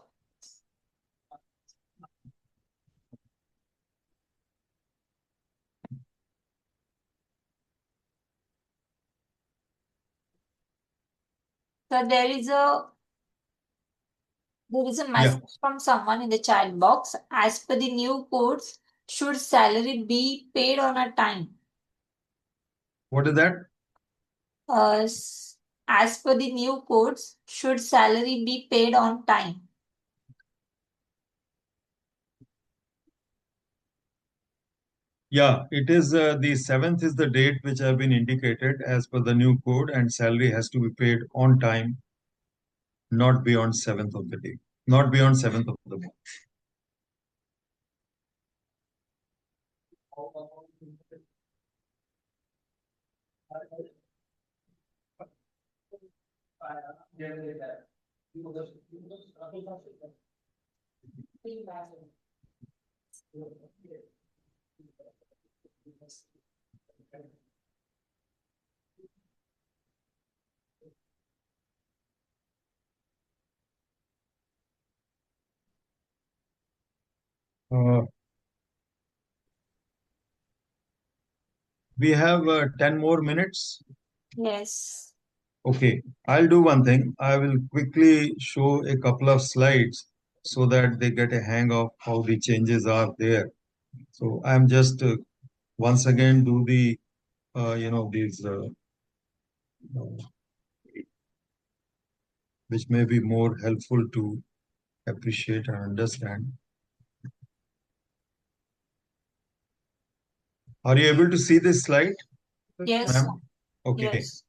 [SPEAKER 1] So there is a message from someone in the chat box. As per the new codes, should salary be paid on a time?
[SPEAKER 3] What is that?
[SPEAKER 1] As per the new codes, should salary be paid on time?
[SPEAKER 3] Yeah, it is the 7th is the date which have been indicated as per the new code, and salary has to be paid on time, not beyond 7th of the day, not beyond 7th of the month. Uh, we have 10 more minutes.
[SPEAKER 1] Yes.
[SPEAKER 3] Okay, I'll do one thing. I will quickly show a couple of slides so that they get a hang of how the changes are there. So I'm just once again do the these which may be more helpful to appreciate and understand. Are you able to see this slide,
[SPEAKER 1] Yes.
[SPEAKER 3] ma'am? Okay.
[SPEAKER 1] Yes.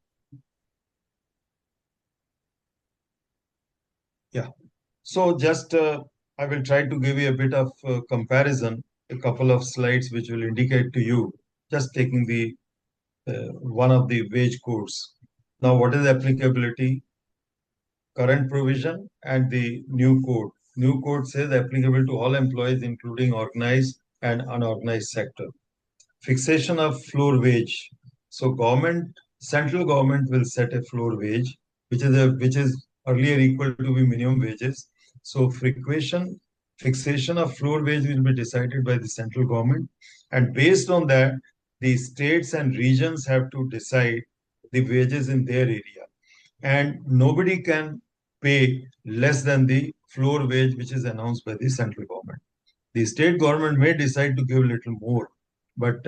[SPEAKER 3] Yeah. So just I will try to give you a bit of comparison, a couple of slides which will indicate to you, just taking the one of the wage codes. Now, what is applicability? Current provision and the new code. New code says applicable to all employees, including organized and unorganized sector. Fixation of floor wage. So central government will set a floor wage, which is earlier equal to the minimum wages. So fixation of floor wage will be decided by the central government, and based on that, the states and regions have to decide the wages in their area, and nobody can pay less than the floor wage which is announced by the central government. The state government may decide to give a little more, but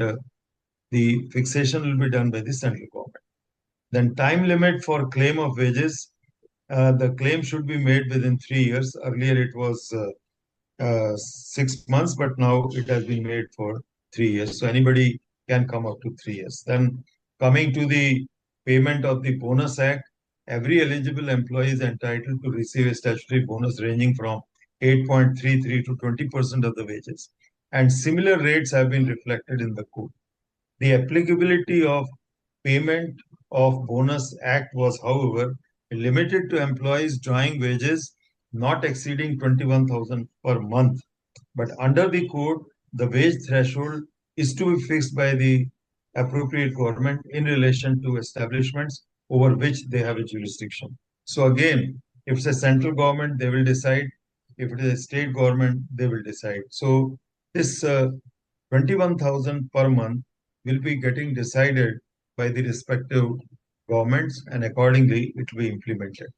[SPEAKER 3] the fixation will be done by the central government. Then time limit for claim of wages. The claim should be made within 3 years. Earlier it was 6 months, but now it has been made for 3 years. So anybody can come up to 3 years. Then coming to the payment of the bonus act, every eligible employee is entitled to receive a statutory bonus ranging from 8.33 to 20% of the wages. And similar rates have been reflected in the code. The applicability of payment of bonus act was, however, limited to employees drawing wages not exceeding 21,000 per month, But under the code, the wage threshold is to be fixed by the appropriate government in relation to establishments over which they have a jurisdiction. So again, if it's a central government, they will decide. If it is a state government, they will decide. So this 21,000 per month will be getting decided by the respective governments, and accordingly it will be implemented.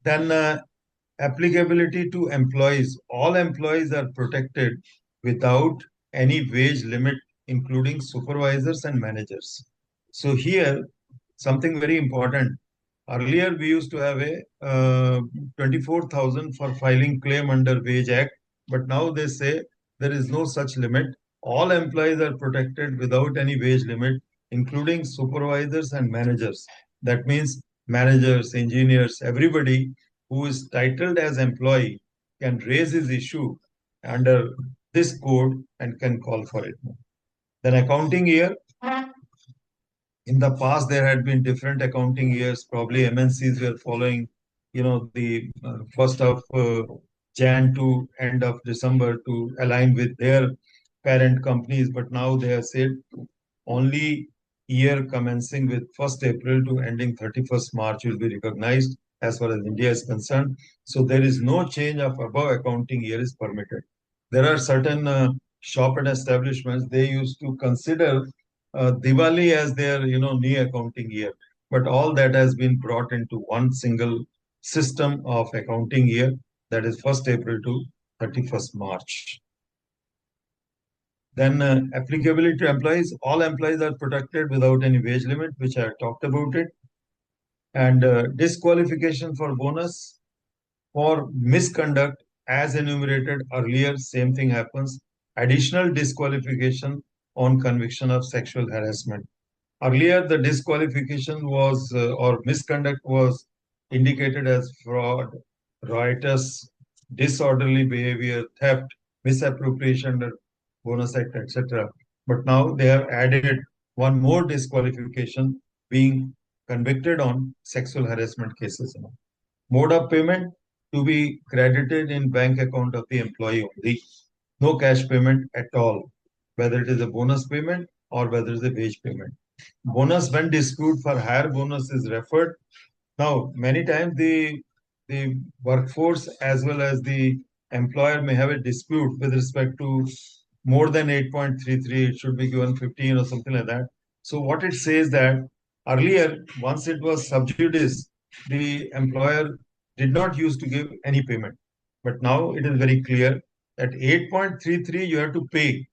[SPEAKER 3] Then applicability to employees. All employees are protected without any wage limit, including supervisors and managers. So here, something very important. Earlier, we used to have a 24,000 for filing claim under Wage Act, but now they say there is no such limit. All employees are protected without any wage limit, including supervisors and managers. That means managers, engineers, everybody who is titled as employee can raise his issue under this code and can call for it. Then accounting year. In the past, there had been different accounting years. Probably MNCs were following, the first of Jan to end of December to align with their parent companies. But now they have said only year commencing with 1st April to ending 31st March will be recognized as far as India is concerned. So there is no change of above accounting year is permitted. There are certain shop and establishments, they used to consider Diwali as their, new accounting year. But all that has been brought into one single system of accounting year, that is 1st April to 31st March. Then applicability to employees. All employees are protected without any wage limit, which I talked about it. And disqualification for bonus for misconduct as enumerated earlier, same thing happens. Additional disqualification on conviction of sexual harassment. Earlier, the disqualification was or misconduct was indicated as fraud, riotous, disorderly behavior, theft, misappropriation under Bonus Act, etc. But now they have added one more disqualification, being convicted on sexual harassment cases. Mode of payment to be credited in bank account of the employee only. No cash payment at all, whether it is a bonus payment or whether it is a wage payment. Bonus when dispute for higher bonus is referred. Now, many times the workforce as well as the employer may have a dispute with respect to more than 8.33, it should be given 15 or something like that. So what it says that earlier, once it was sub judice, the employer did not used to give any payment. But now it is very clear that 8.33 you have to pay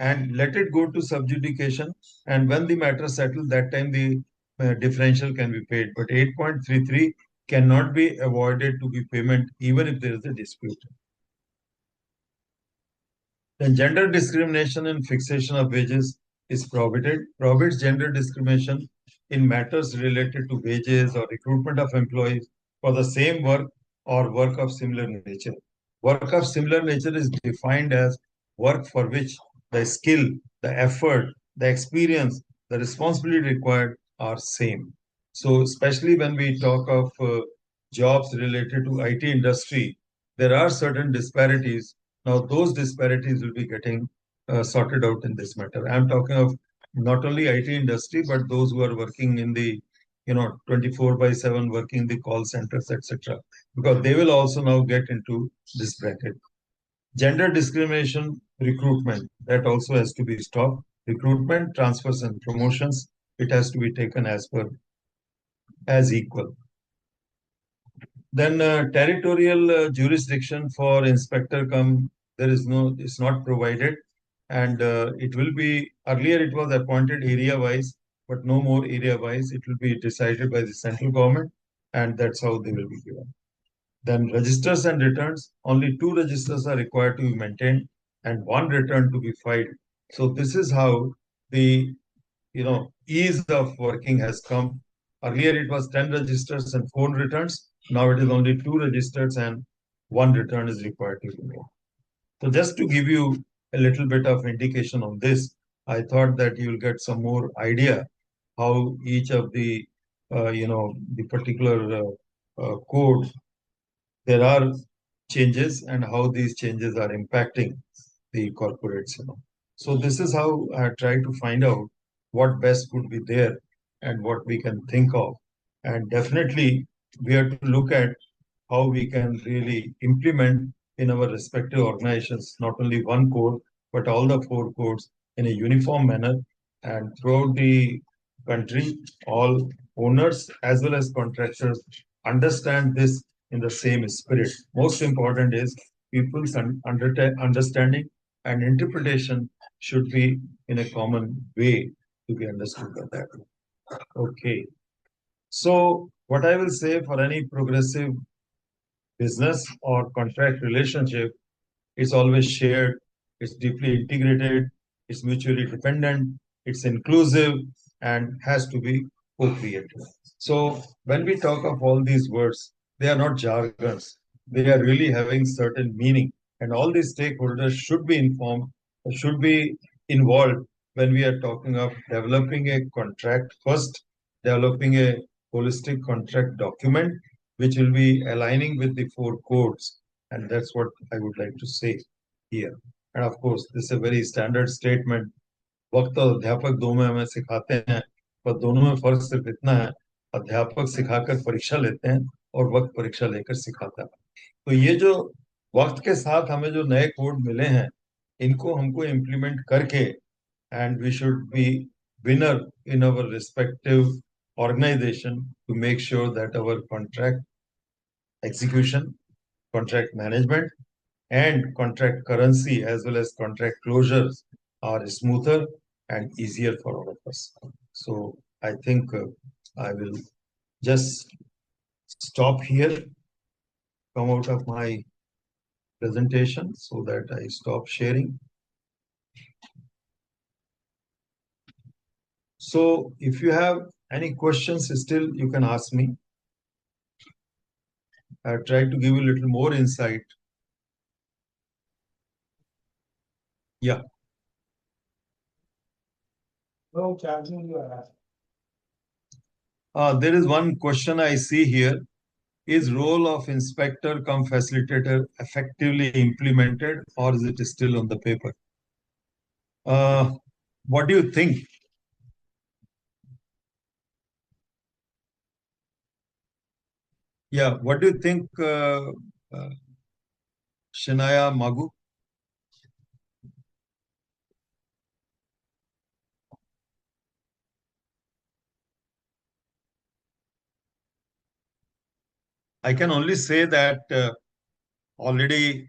[SPEAKER 3] and let it go to subjudication. And when the matter settles, that time the differential can be paid. But 8.33 cannot be avoided to be payment even if there is a dispute. Then gender discrimination in fixation of wages is prohibited. Prohibits gender discrimination in matters related to wages or recruitment of employees for the same work or work of similar nature. Work of similar nature is defined as work for which the skill, the effort, the experience, the responsibility required are same. So especially when we talk of jobs related to IT industry, there are certain disparities. Now those disparities will be getting sorted out in this matter. I'm talking of not only IT industry, but those who are working in the 24/7 working in the call centers, etc. Because they will also now get into this bracket. Gender discrimination recruitment, that also has to be stopped. Recruitment, transfers and promotions, it has to be taken as equal. Then territorial jurisdiction for inspector it's not provided. And it will be, earlier it was appointed area wise, but no more area wise. It will be decided by the central government, and that's how they will be given. Then registers and returns, only 2 registers are required to be maintained and 1 return to be filed. So this is how the ease of working has come. Earlier it was 10 registers and 4 returns. Now it is only 2 registers and 1 return is required to be made. So just to give you a little bit of indication on this, I thought that you will get some more idea how each of the the particular code. There are changes and how these changes are impacting the corporates. So this is how I try to find out what best could be there and what we can think of. And definitely we have to look at how we can really implement in our respective organizations, not only one code, but all the four codes in a uniform manner. And throughout the country, all owners as well as contractors understand this in the same spirit. Most important is people's understanding and interpretation should be in a common way to be understood by that. Okay. So what I will say for any progressive business or contract relationship, it's always shared, it's deeply integrated, it's mutually dependent, it's inclusive, and has to be co-created. So when we talk of all these words, they are not jargons. They are really having certain meaning. And all these stakeholders should be informed, should be involved when we are talking of developing a contract first, developing a holistic contract document, which will be aligning with the four codes. And that's what I would like to say here. And of course, this is a very standard statement. वक्त और अध्यापक दो में हमें सिखाते हैं, पर दोनों में फर्क सिर्फ इतना है, अध्यापक सिखाकर परीक्षा लेते हैं और वक्त परीक्षा लेकर सिखाता है. तो ये जो वक्त के साथ हमें जो नए कोड मिले हैं, इनको हमको इम्प्लीमेंट करके, and we should be winner in our respective organization to make sure that our contract execution, contract management, and contract currency as well as contract closures are smoother and easier for all of us. So I think I will just stop here, come out of my presentation so that I stop sharing. So if you have any questions, still you can ask me. I try to give you a little more insight. Yeah.
[SPEAKER 4] No charging you are.
[SPEAKER 3] There is one question I see here. Is role of inspector cum facilitator effectively implemented, or is it still on the paper? What do you think? Yeah, what do you think, Shinaya Magu? I can only say that already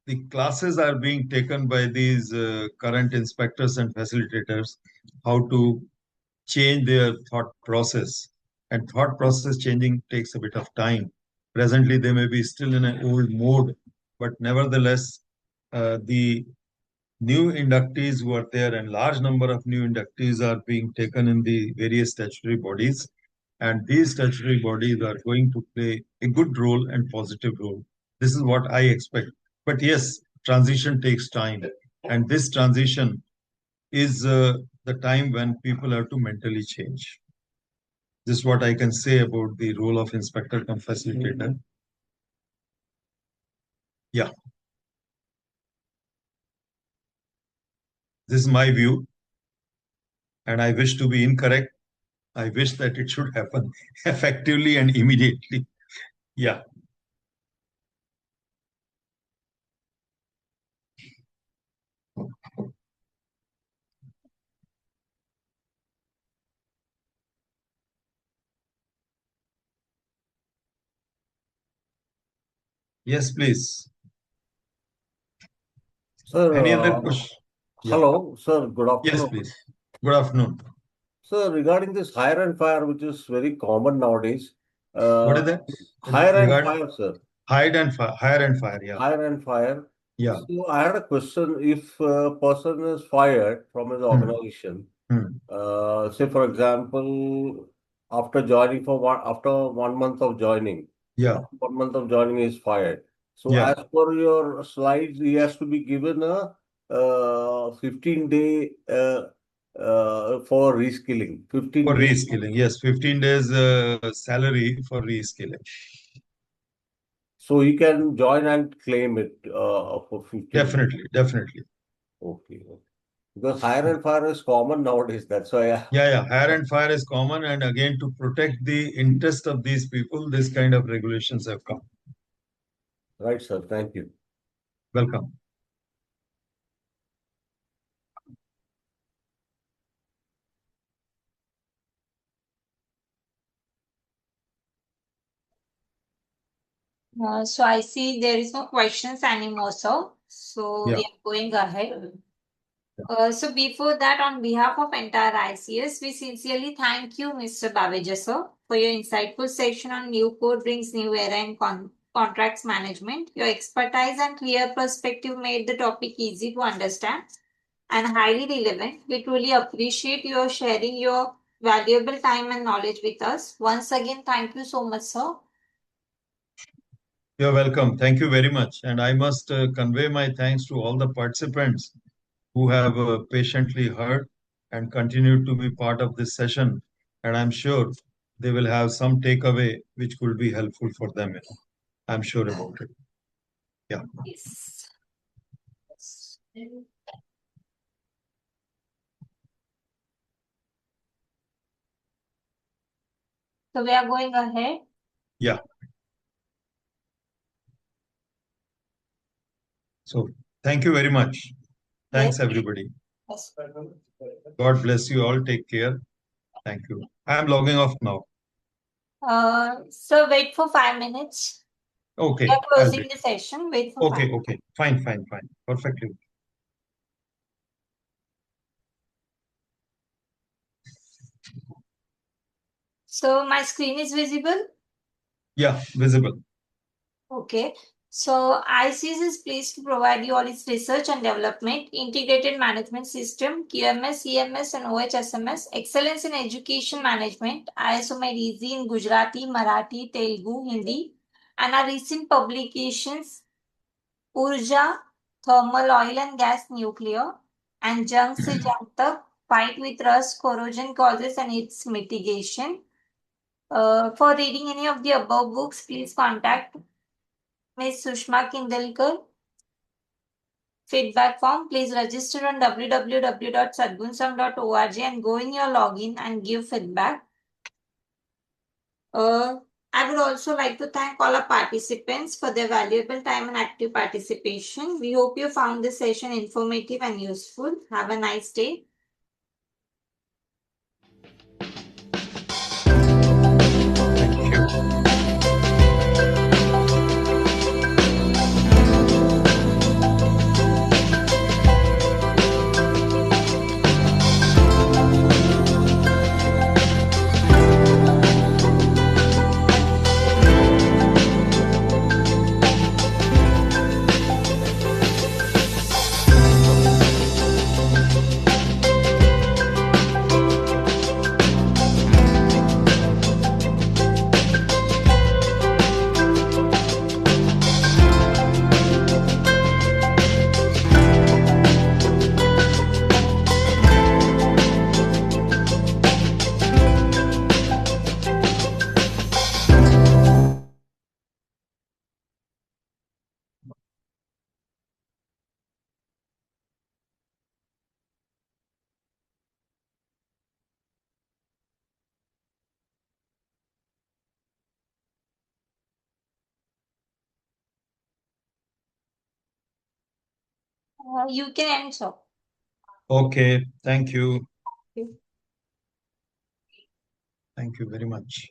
[SPEAKER 3] the classes are being taken by these current inspectors and facilitators, how to change their thought process. And thought process changing takes a bit of time. Presently, they may be still in an old mode, but nevertheless, the new inductees who are there, and large number of new inductees are being taken in the various statutory bodies. And these statutory bodies are going to play a good role and positive role. This is what I expect. But yes, transition takes time. And this transition is the time when people have to mentally change. This is what I can say about the role of inspector cum facilitator. Yeah. This is my view. And I wish to be incorrect. I wish that it should happen effectively and immediately. Yeah. Yes, please.
[SPEAKER 4] Sir,
[SPEAKER 3] Any other question? Yeah.
[SPEAKER 4] hello, sir. Good afternoon.
[SPEAKER 3] Yes, please. Good afternoon.
[SPEAKER 4] Sir, regarding this hire and fire, which is very common nowadays.
[SPEAKER 3] What is that?
[SPEAKER 4] Hire and
[SPEAKER 3] Regard
[SPEAKER 4] fire, sir.
[SPEAKER 3] hide and fire, hire and fire. Yeah.
[SPEAKER 4] Hire and fire.
[SPEAKER 3] Yeah.
[SPEAKER 4] So I had a question. If a person is fired from his organization, say for example, after joining after 1 month of joining,
[SPEAKER 3] Yeah.
[SPEAKER 4] 1 month of joining is fired. So
[SPEAKER 3] Yeah.
[SPEAKER 4] as per your slides, he has to be given a 15-day for reskilling. 15
[SPEAKER 3] For
[SPEAKER 4] days.
[SPEAKER 3] reskilling. Yes, 15 days salary for reskilling.
[SPEAKER 4] So you can join and claim it for 50.
[SPEAKER 3] Definitely, definitely.
[SPEAKER 4] Okay. Because hire and fire is common nowadays. That's why.
[SPEAKER 3] Yeah, hire and fire is common. And again, to protect the interest of these people, this kind of regulations have come.
[SPEAKER 4] Right, sir. Thank you.
[SPEAKER 3] Welcome.
[SPEAKER 1] So I see there is no questions anymore, sir. So
[SPEAKER 3] Yeah.
[SPEAKER 1] we are going ahead. So before that, on behalf of entire ICS, we sincerely thank you, Mr. Baveja, sir, for your insightful session on new code brings new era in contracts management. Your expertise and clear perspective made the topic easy to understand and highly relevant. We truly appreciate your sharing your valuable time and knowledge with us. Once again, thank you so much, sir.
[SPEAKER 3] You're welcome. Thank you very much. And I must convey my thanks to all the participants who have patiently heard and continued to be part of this session. And I'm sure they will have some takeaway which could be helpful for them. I'm sure about it. Yeah.
[SPEAKER 1] Yes. So we are going ahead.
[SPEAKER 3] Yeah. So thank you very much. Thanks,
[SPEAKER 1] Yes.
[SPEAKER 3] everybody.
[SPEAKER 1] Yes.
[SPEAKER 3] God bless you all. Take care. Thank you. I am logging off now.
[SPEAKER 1] So wait for 5 minutes.
[SPEAKER 3] Okay.
[SPEAKER 1] We are
[SPEAKER 3] I'll
[SPEAKER 1] closing
[SPEAKER 3] wait.
[SPEAKER 1] the session. Wait for 5
[SPEAKER 3] Okay.
[SPEAKER 1] minutes.
[SPEAKER 3] Okay. Fine. Fine. Fine. Perfectly.
[SPEAKER 1] So my screen is visible.
[SPEAKER 3] Yeah. Visible.
[SPEAKER 1] Okay. So ICS is pleased to provide you all its research and development, integrated management system, QMS, EMS, and OHSMS, excellence in education management, ISO made easy in Gujarati, Marathi, Telugu, Hindi, and our recent publications, Urja, Thermal Oil and Gas Nuclear, and Jung Se Jung Tak, Fight with Rust, Corrosion Causes and its Mitigation. For reading any of the above books, please contact Ms. Sushma Kindalkar. Feedback form, please register on www.sadgunsam.org and go in your login and give feedback. I would also like to thank all our participants for their valuable time and active participation. We hope you found this session informative and useful. Have a nice day.
[SPEAKER 3] Thank you.
[SPEAKER 1] You can answer.
[SPEAKER 3] Okay. Thank you. Thank you very much.